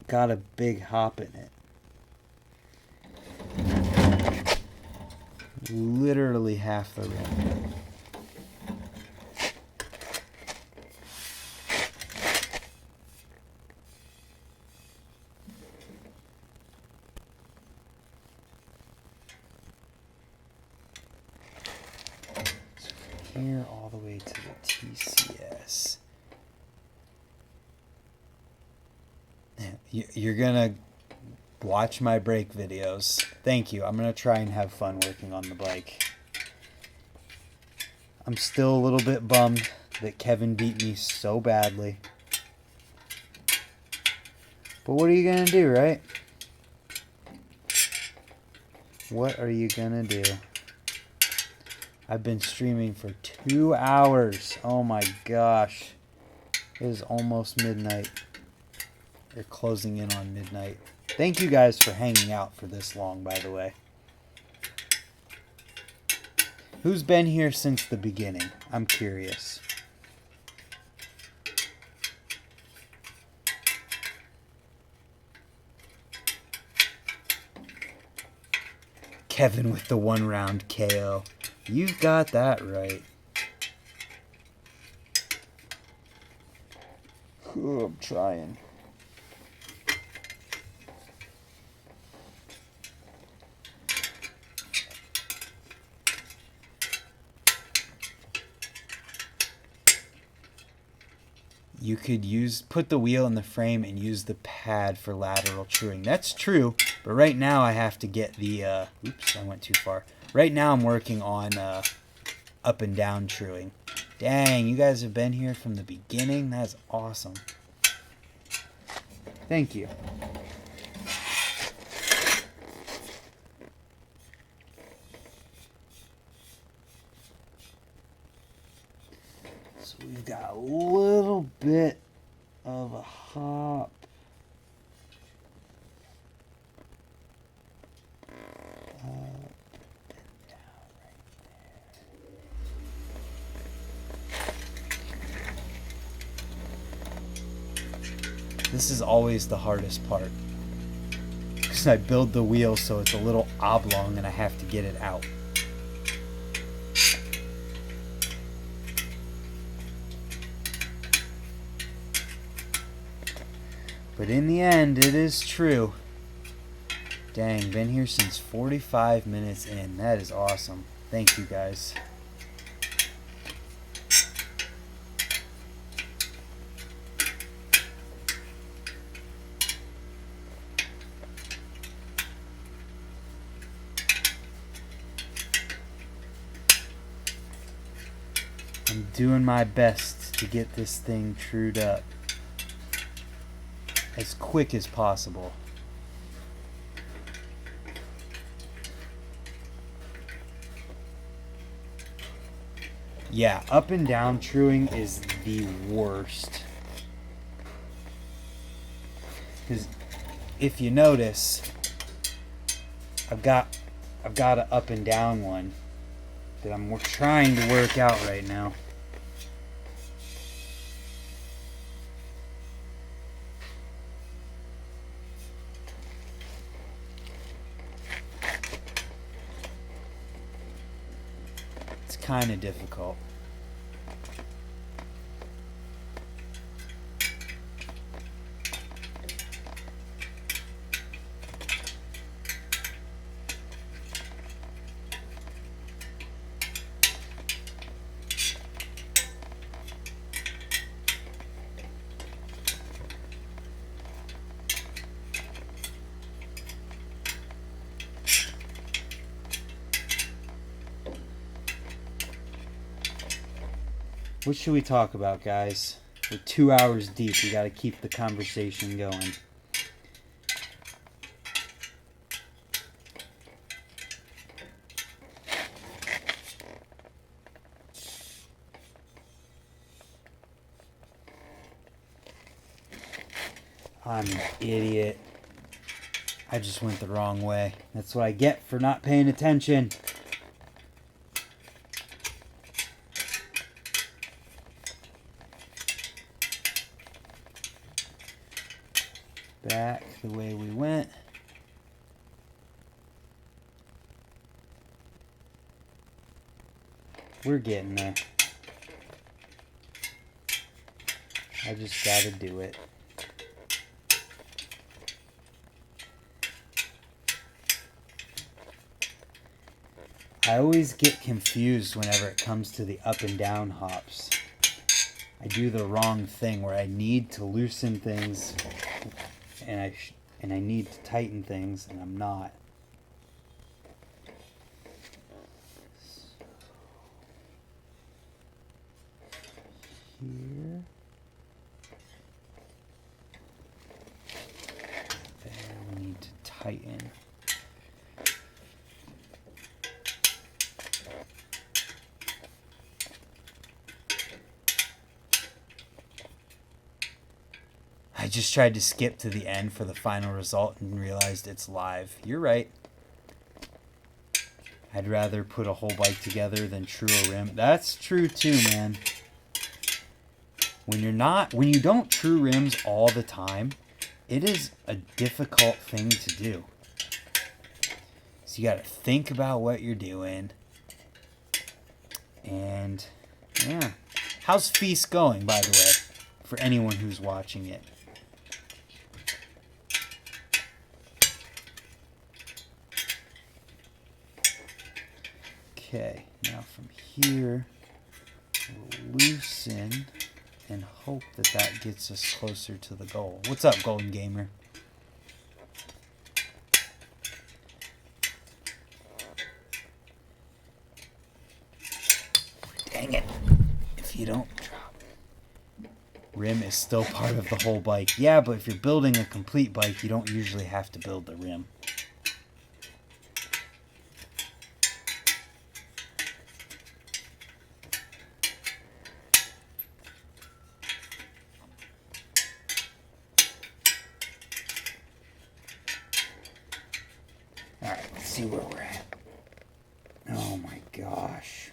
got a big hop in it. Literally half the rim. So here all the way to the TCS. You're gonna watch my break videos. Thank you. I'm gonna try and have fun working on the bike. I'm still a little bit bummed that Kevin beat me so badly. But what are you gonna do, right? What are you gonna do? I've been streaming for 2 hours. Oh my gosh. It is almost midnight. They're closing in on midnight. Thank you guys for hanging out for this long, by the way. Who's been here since the beginning? I'm curious. Kevin with the 1-round KO. You've got that right. Ooh, I'm trying. You could put the wheel in the frame and use the pad for lateral truing. That's true, but right now I have to get the, oops, I went too far. Right now I'm working on up and down truing. Dang, you guys have been here from the beginning? That's awesome. Thank you. So we've got a little bit of a hop. This is always the hardest part, because I build the wheel so it's a little oblong and I have to get it out. But in the end, it is true. Dang, been here since 45 minutes in. That is awesome. Thank you guys. I'm doing my best to get this thing trued up as quick as possible. Yeah, up and down truing is the worst. Because if you notice, I've got an up and down one that I'm trying to work out right now. It's kind of difficult. What should we talk about, guys? We're 2 hours deep. We got to keep the conversation going. I'm an idiot. I just went the wrong way. That's what I get for not paying attention. Back the way we went. We're getting there. I just gotta do it. I always get confused whenever it comes to the up and down hops. I do the wrong thing where I need to loosen things and I need to tighten things, and I'm not. Here. There, we need to tighten. I just tried to skip to the end for the final result and realized it's live. You're right. I'd rather put a whole bike together than true a rim. That's true too, man. When you don't true rims all the time, it is a difficult thing to do. So you got to think about what you're doing. And yeah. How's Feast going, by the way, for anyone who's watching it? Okay, now from here, we'll loosen and hope that that gets us closer to the goal. What's up, Golden Gamer? Dang it. If you don't drop. Rim is still part of the whole bike. Yeah, but if you're building a complete bike, you don't usually have to build the rim. Alright, let's see where we're at. Oh my gosh.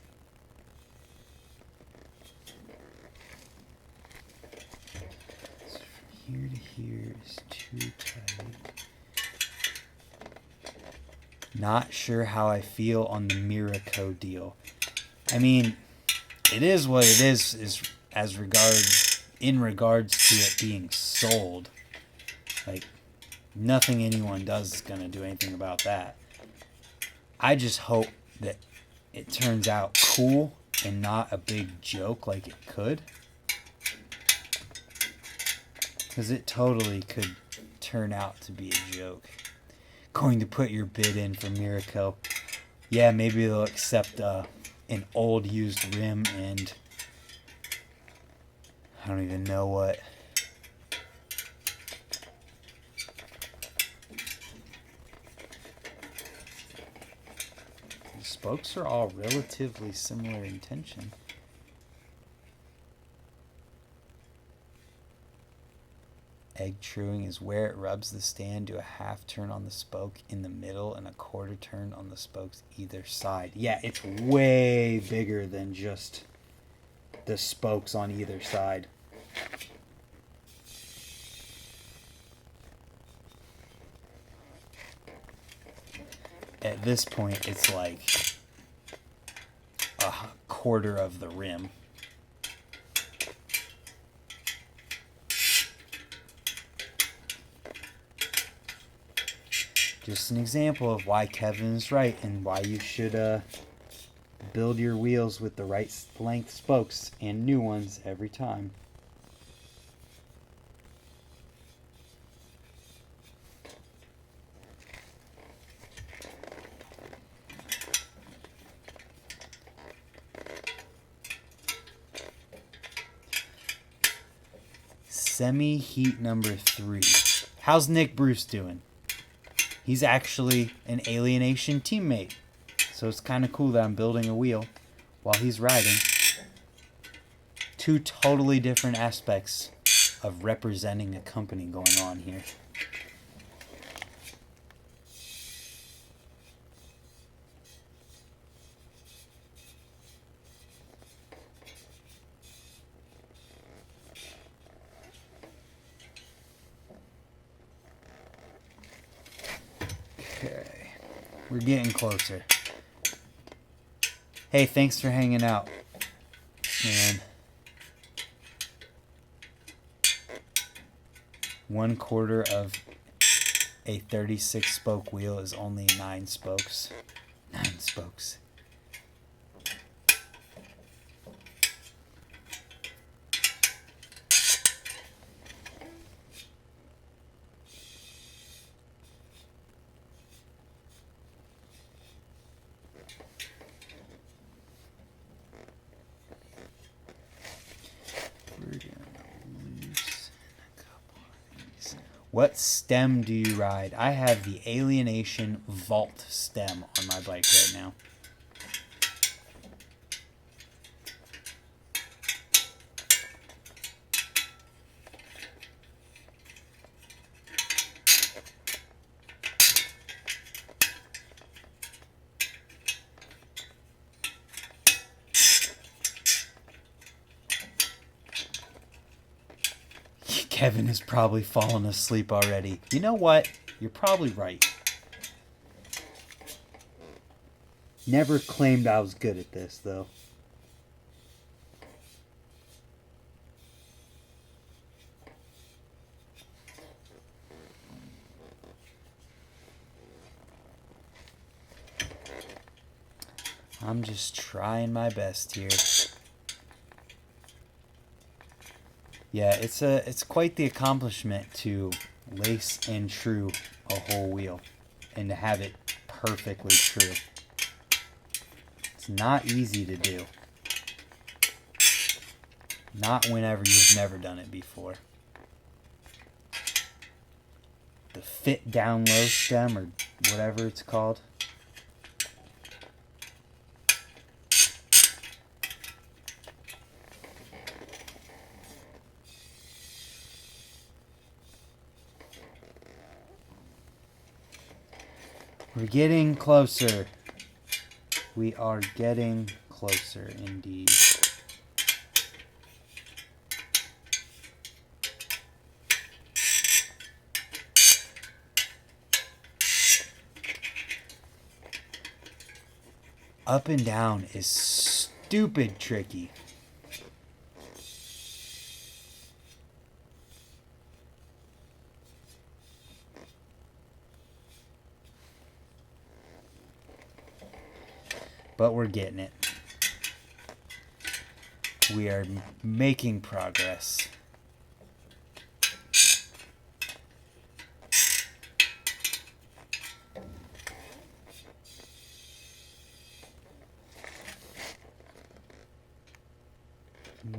So from here to here is too tight. Not sure how I feel on the Miraco deal. I mean, it is what it is in regards to it being sold. Like, nothing anyone does is going to do anything about that. I just hope that it turns out cool and not a big joke like it could. Because it totally could turn out to be a joke. Going to put your bid in for Miraco. Yeah, maybe they'll accept an old used rim and I don't even know what. The spokes are all relatively similar in tension. Egg truing is where it rubs the stand to a half turn on the spoke in the middle and a quarter turn on the spokes either side. Yeah, it's way bigger than just the spokes on either side. At this point, it's like a quarter of the rim. Just an example of why Kevin's right and why you should build your wheels with the right length spokes and new ones every time. Semi-heat number 3. How's Nick Bruce doing? He's actually an Alienation teammate. So it's kind of cool that I'm building a wheel while he's riding. 2 totally different aspects of representing a company going on here. Okay, we're getting closer. Hey, thanks for hanging out, man. 1/4 of a 36 spoke wheel is only 9 spokes. 9 spokes. What stem do you ride? I have the Alienation Vault stem on my bike right now. Kevin is probably fallen asleep already. You know what? You're probably right. Never claimed I was good at this, though. I'm just trying my best here. Yeah, it's quite the accomplishment to lace and true a whole wheel and to have it perfectly true. It's not easy to do. Not whenever you've never done it before. The fit down low stem or whatever it's called. We're getting closer. We are getting closer indeed. Up and down is stupid tricky. But we're getting it. We are making progress.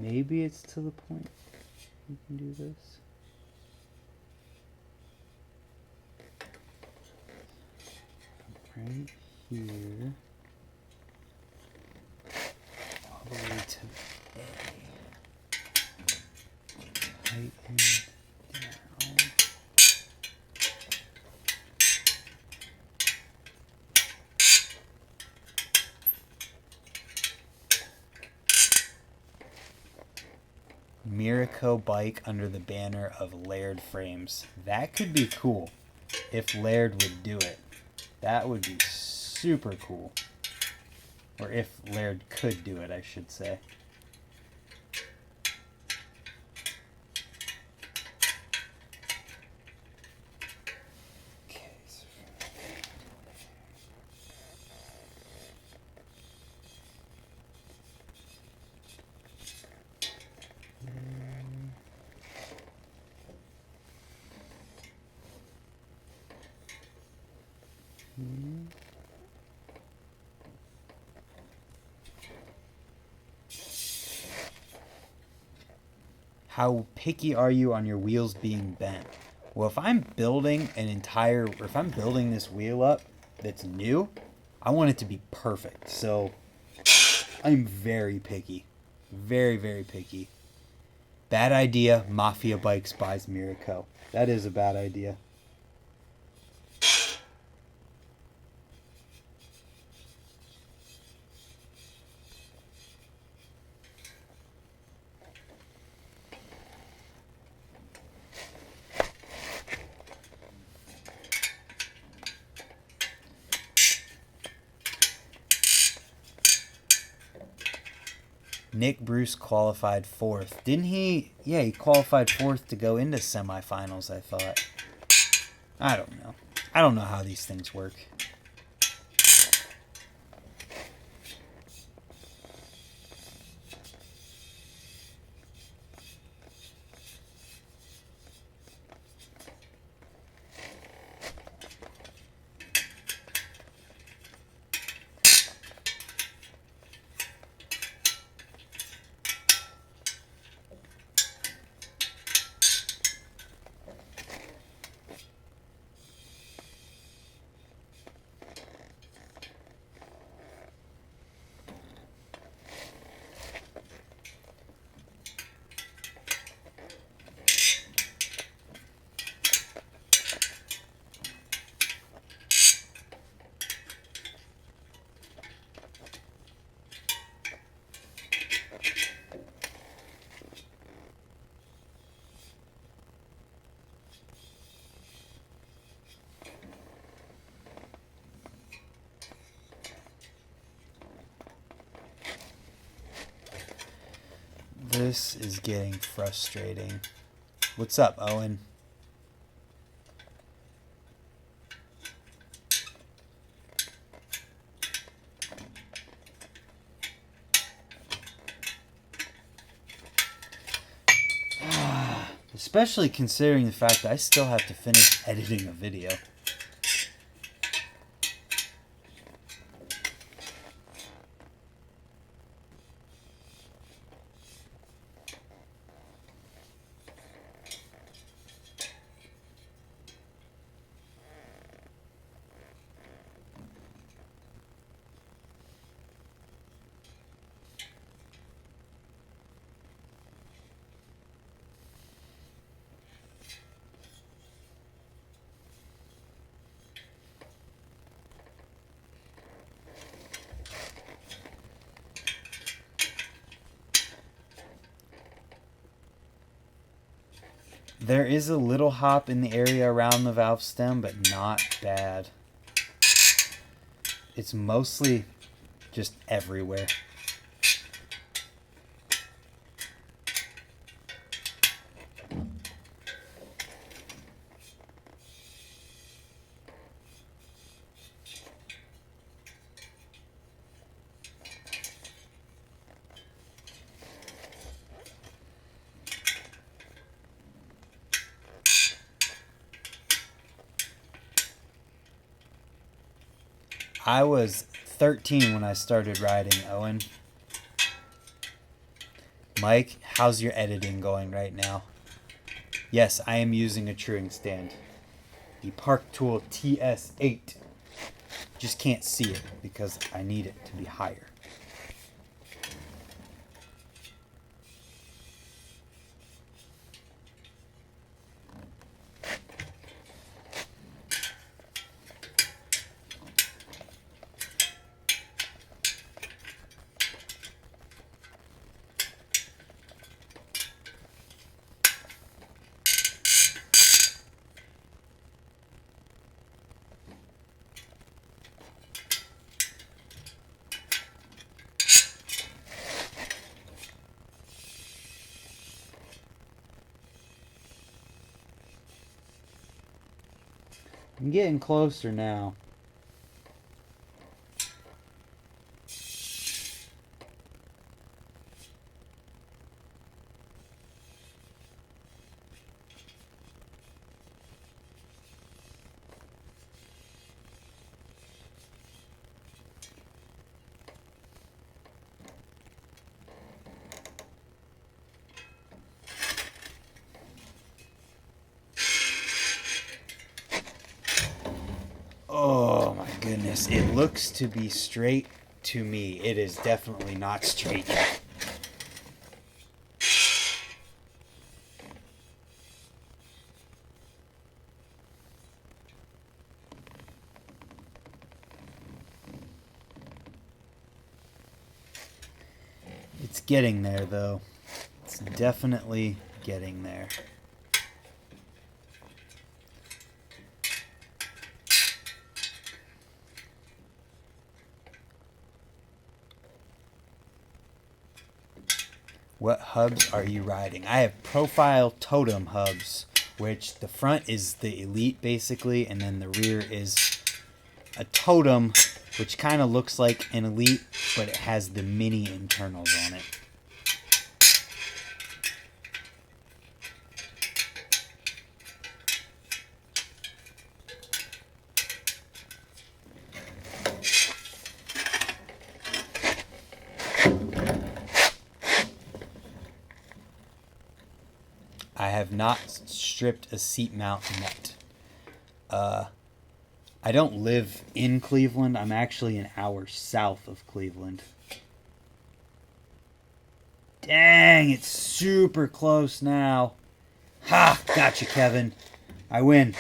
Maybe it's to the point. we can do this. Right here. All the way to A. Tighten down. Miraco bike under the banner of Laird frames. That could be cool if Laird would do it. That would be super cool. Or if Laird could do it, I should say. Okay, so how picky are you on your wheels being bent? Well, if I'm building if I'm building this wheel up that's new, I want it to be perfect. So I'm very picky. Very, very picky. Bad idea, Mafia Bikes buys Miraco. That is a bad idea. Nick Bruce qualified 4th. Didn't he? Yeah, he qualified 4th to go into semifinals, I thought. I don't know. I don't know how these things work. This is getting frustrating. What's up, Owen? Especially considering the fact that I still have to finish editing a video. There is a little hop in the area around the valve stem, but not bad. It's mostly just everywhere. I was 13 when I started riding, Owen. Mike, how's your editing going right now? Yes, I am using a truing stand. The Park Tool TS8. Just can't see it because I need it to be higher. I'm getting closer now. Oh my goodness, it looks to be straight to me. It is definitely not straight yet. It's getting there though. It's definitely getting there. What hubs are you riding? I have Profile Totem hubs, which the front is the Elite basically, and then the rear is a Totem, which kind of looks like an Elite, but it has the mini internals on it. I have not stripped a seat mount yet. I don't live in Cleveland. I'm actually an hour south of Cleveland. Dang, it's super close now. Ha! Gotcha, Kevin. I win.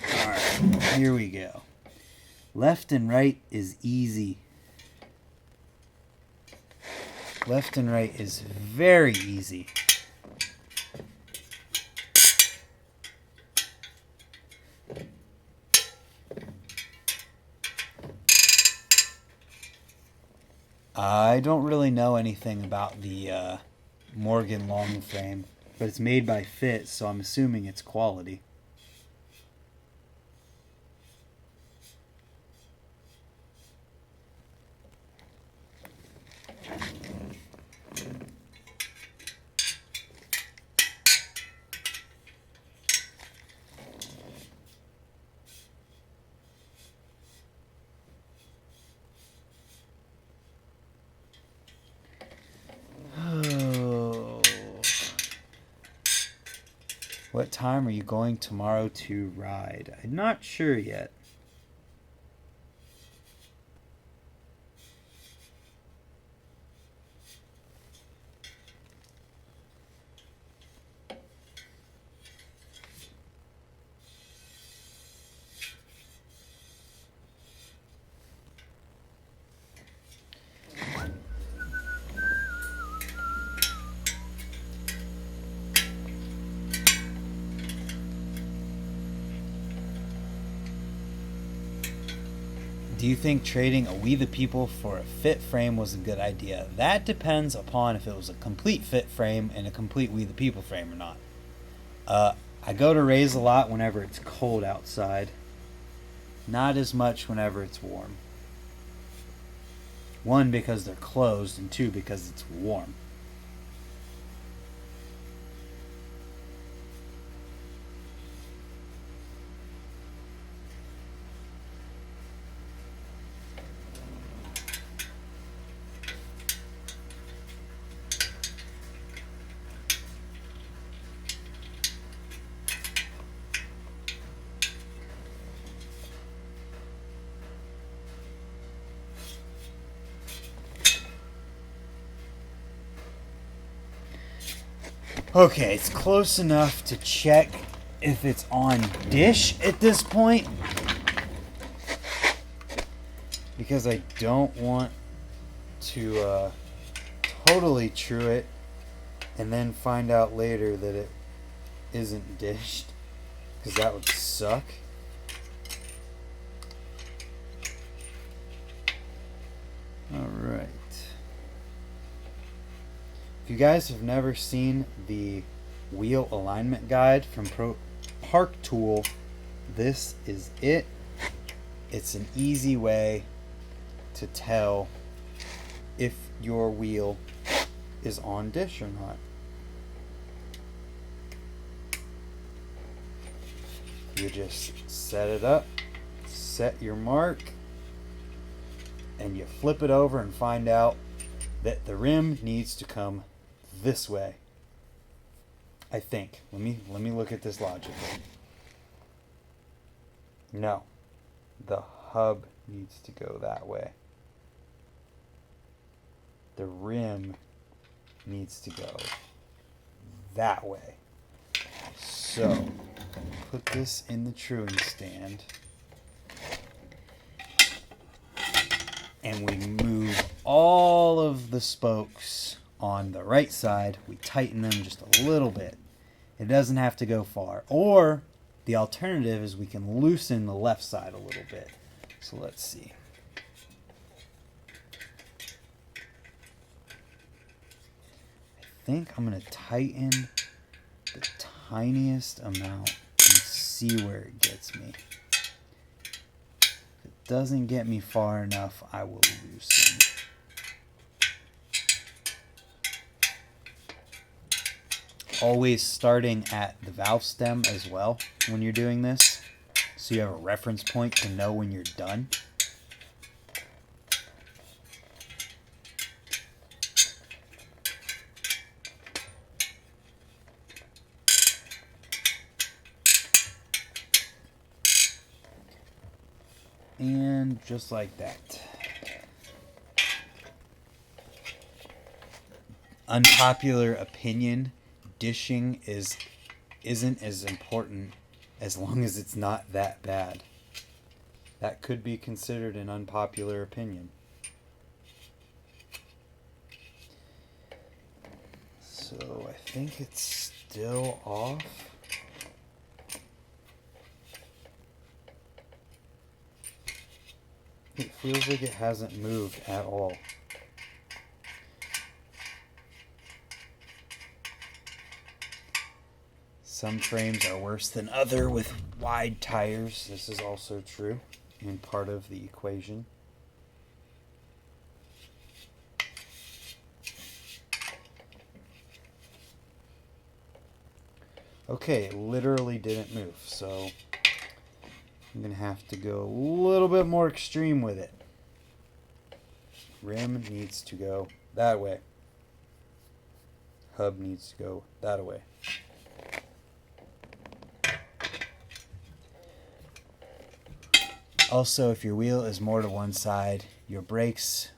Alright, here we go. Left and right is easy. Left and right is very easy. I don't really know anything about the Morgan long frame, but it's made by Fit, so I'm assuming it's quality. What time are you going tomorrow to ride? I'm not sure yet. Do you think trading a We the People for a Fit frame was a good idea? That depends upon if it was a complete Fit frame and a complete We the People frame or not. I go to Raise a lot whenever it's cold outside. Not as much whenever it's warm. One, because they're closed, and two, because it's warm. Okay, it's close enough to check if it's on dish at this point, because I don't want to totally true it and then find out later that it isn't dished, because that would suck. Alright. If you guys have never seen the wheel alignment guide from Park Tool, this is it. It's an easy way to tell if your wheel is on dish or not. You just set it up, set your mark, and you flip it over and find out that the rim needs to come this way. I think. Let me look at this logically. No. The hub needs to go that way. The rim needs to go that way. So, put this in the truing stand. And we move all of the spokes on the right side. We tighten them just a little bit. It doesn't have to go far. Or the alternative is we can loosen the left side a little bit. So let's see. I think I'm going to tighten the tiniest amount and see where it gets me. If it doesn't get me far enough, I will loosen. Always starting at the valve stem as well when you're doing this, so you have a reference point to know when you're done. And just like that. Unpopular opinion, dishing isn't as important as long as it's not that bad. That could be considered an unpopular opinion. So I think it's still off. It feels like it hasn't moved at all. Some frames are worse than other with wide tires. This is also true and part of the equation. Okay, it literally didn't move, so I'm going to have to go a little bit more extreme with it. Rim needs to go that way. Hub needs to go that way. Also, if your wheel is more to one side, your brakes,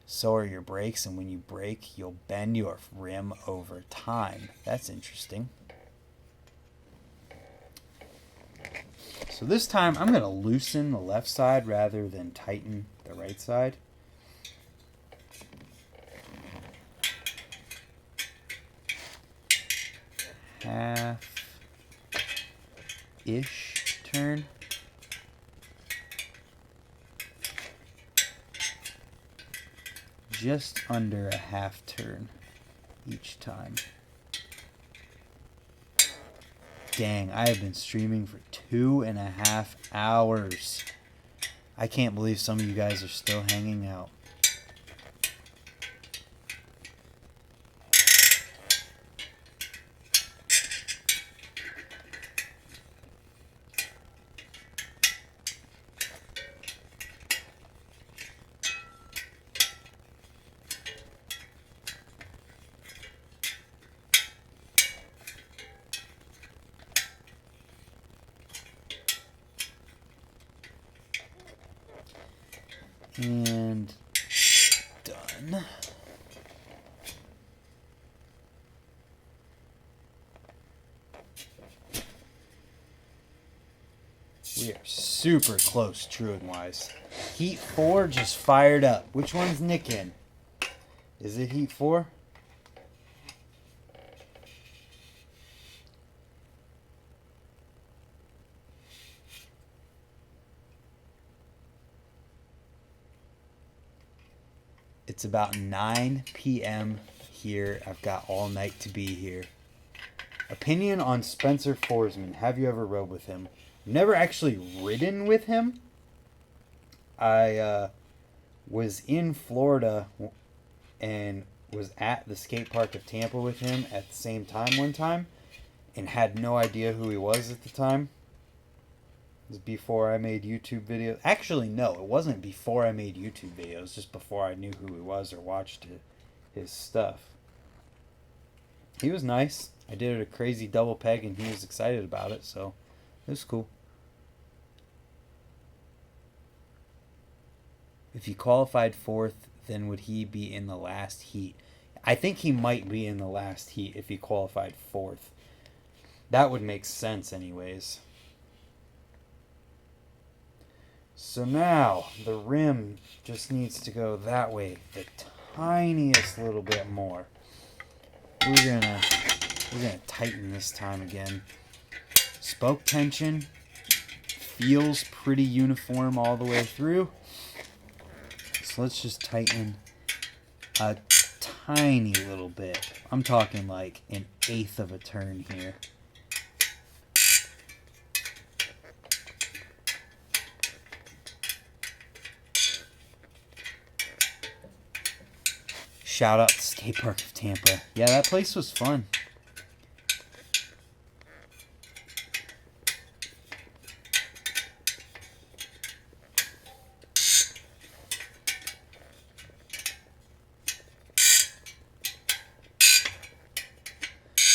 so are your brakes, and when you brake, you'll bend your rim over time. That's interesting. So this time, I'm going to loosen the left side rather than tighten the right side. Half-ish turn. Just under a half turn each time. Dang, I have been streaming for 2.5 hours. I can't believe some of you guys are still hanging out. And done. super close, Truant-wise. Heat 4 just fired up. Which one's Nick in? Is it Heat 4? It's about 9 p.m. here. I've got all night to be here. Opinion on Spencer Forsman. Have you ever rode with him? Never actually ridden with him. I was in Florida and was at the skate park of Tampa with him at the same time one time and had no idea who he was at the time. It was before I made YouTube videos. Actually, no, it wasn't before I made YouTube videos. Just before I knew who he was or watched his stuff. He was nice. I did a crazy double peg and he was excited about it, so it was cool. If he qualified 4th, then would he be in the last heat? I think he might be in the last heat if he qualified 4th. That would make sense anyways. So now the rim just needs to go that way the tiniest little bit more. We're gonna tighten this time again. Spoke tension feels pretty uniform all the way through. So let's just tighten a tiny little bit. I'm talking like 1/8 of a turn here. Shout out to Skate Park of Tampa. Yeah, that place was fun.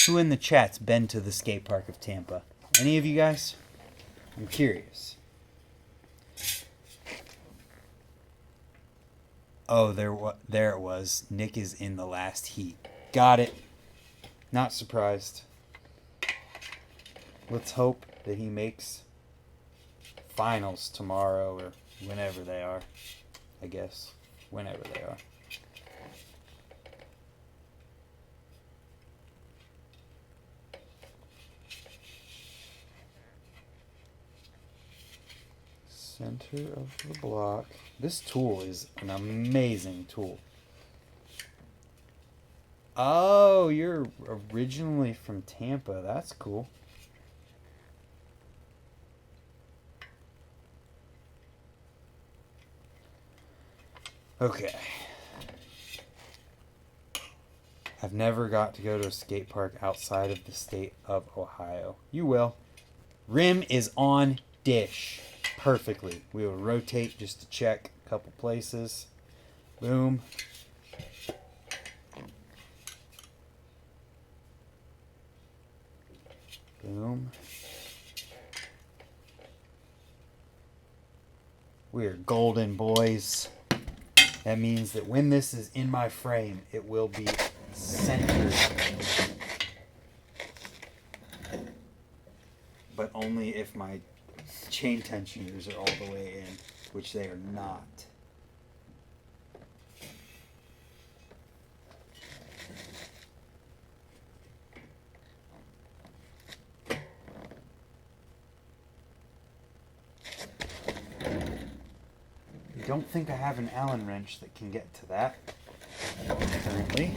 Who in the chat's been to the Skate Park of Tampa? Any of you guys? I'm curious. Oh, there it was. Nick is in the last heat. Got it. Not surprised. Let's hope that he makes finals tomorrow or whenever they are. I guess. Whenever they are. Center of the block. This tool is an amazing tool. Oh, you're originally from Tampa. That's cool. Okay. I've never got to go to a skate park outside of the state of Ohio. You will. Rim is on dish perfectly. We will rotate just to check a couple places. Boom. Boom. We are golden, boys. That means that when this is in my frame, it will be centered. But only if my chain tensioners are all the way in, which they are not. I don't think I have an Allen wrench that can get to that currently.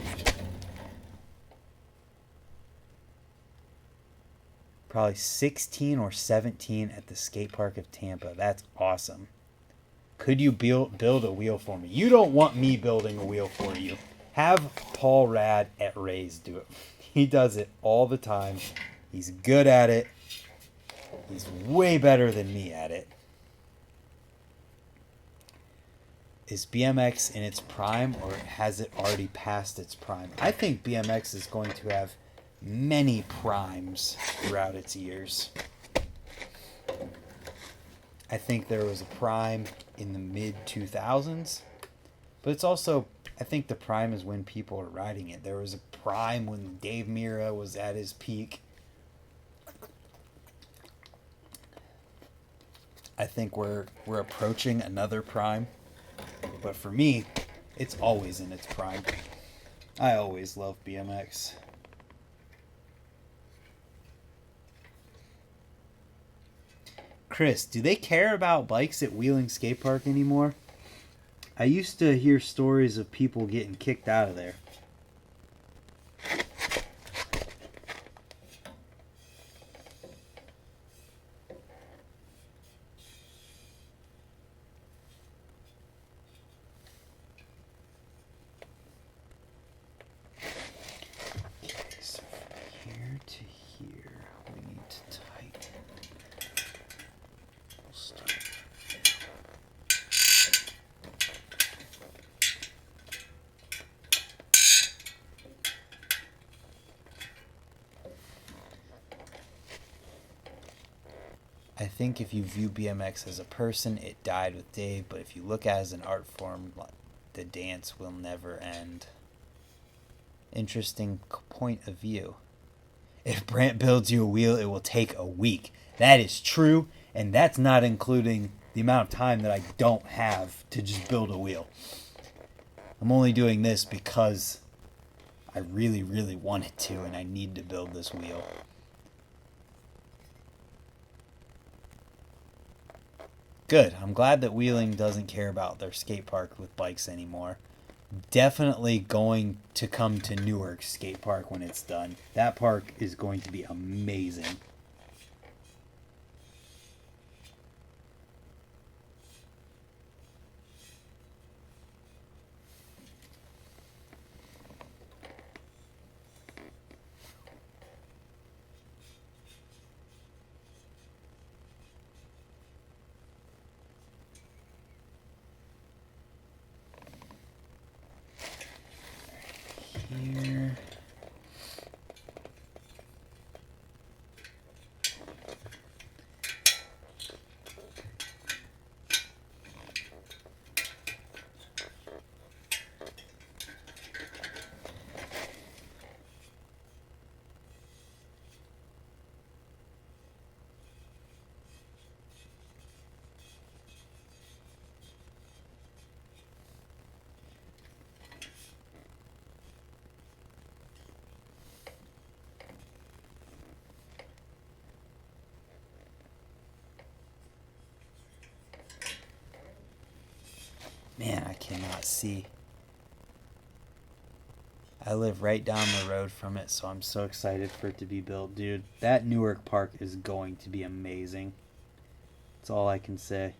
Probably 16 or 17 at the skate park of Tampa. That's awesome. Could you build a wheel for me? You don't want me building a wheel for you. Have Paul Rad at Ray's do it. He does it all the time. He's good at it. He's way better than me at it. Is BMX in its prime or has it already passed its prime? I think BMX is going to have many primes throughout its years. I think there was a prime in the mid-2000s, but it's also, I think the prime is when people are riding it. There was a prime when Dave Mirra was at his peak. I think we're approaching another prime. But for me, it's always in its prime. I always love BMX. Chris, do they care about bikes at Wheeling Skate Park anymore? I used to hear stories of people getting kicked out of there. Okay, so from here to here, we need to tighten. We'll start. I think if you view BMX as a person, it died with Dave, but if you look at it as an art form, the dance will never end. Interesting point of view. If Brant builds you a wheel, it will take a week. That is true, and that's not including the amount of time that I don't have to just build a wheel. I'm only doing this because I really, really wanted to, and I need to build this wheel. Good. I'm glad that Wheeling doesn't care about their skate park with bikes anymore. Definitely going to come to Newark Skate Park when it's done. That park is going to be amazing. Here. Man, I cannot see. I live right down the road from it, so I'm so excited for it to be built, dude. That Newark Park is going to be amazing. That's all I can say.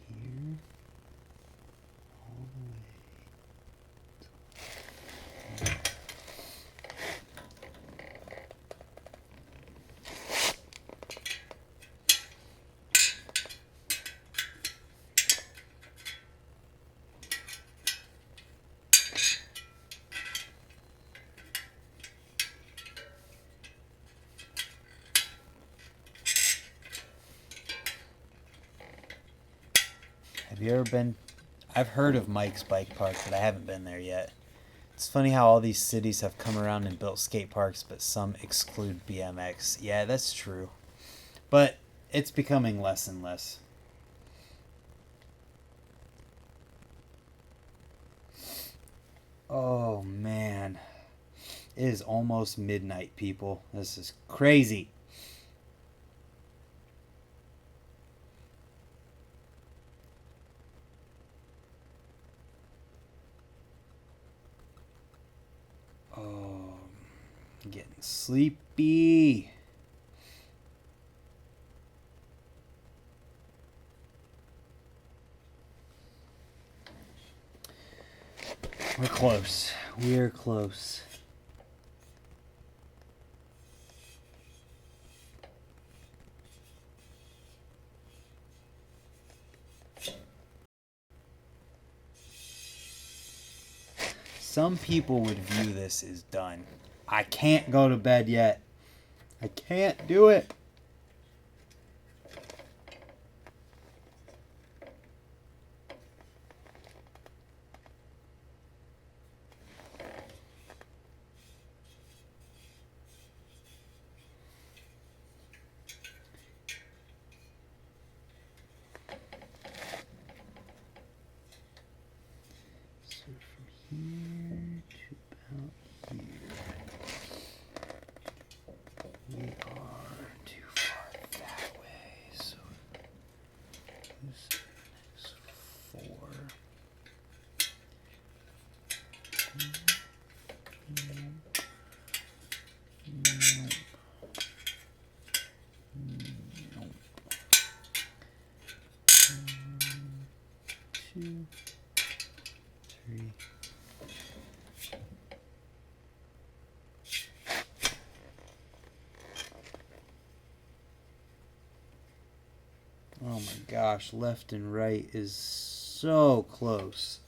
Here. All the way. Have you ever been? I've heard of Mike's Bike Park, but I haven't been there yet. It's funny how all these cities have come around and built skate parks, but some exclude BMX. Yeah, that's true. But it's becoming less and less. Oh, man. It is almost midnight, people. This is crazy. Oh, I'm getting sleepy. We're close. We're close. Some people would view this as done. I can't go to bed yet. I can't do it. So from here to about here. We are too far that way, so who's next? 4. Nope. Nope. 2, 3. Oh my gosh, left and right is so close.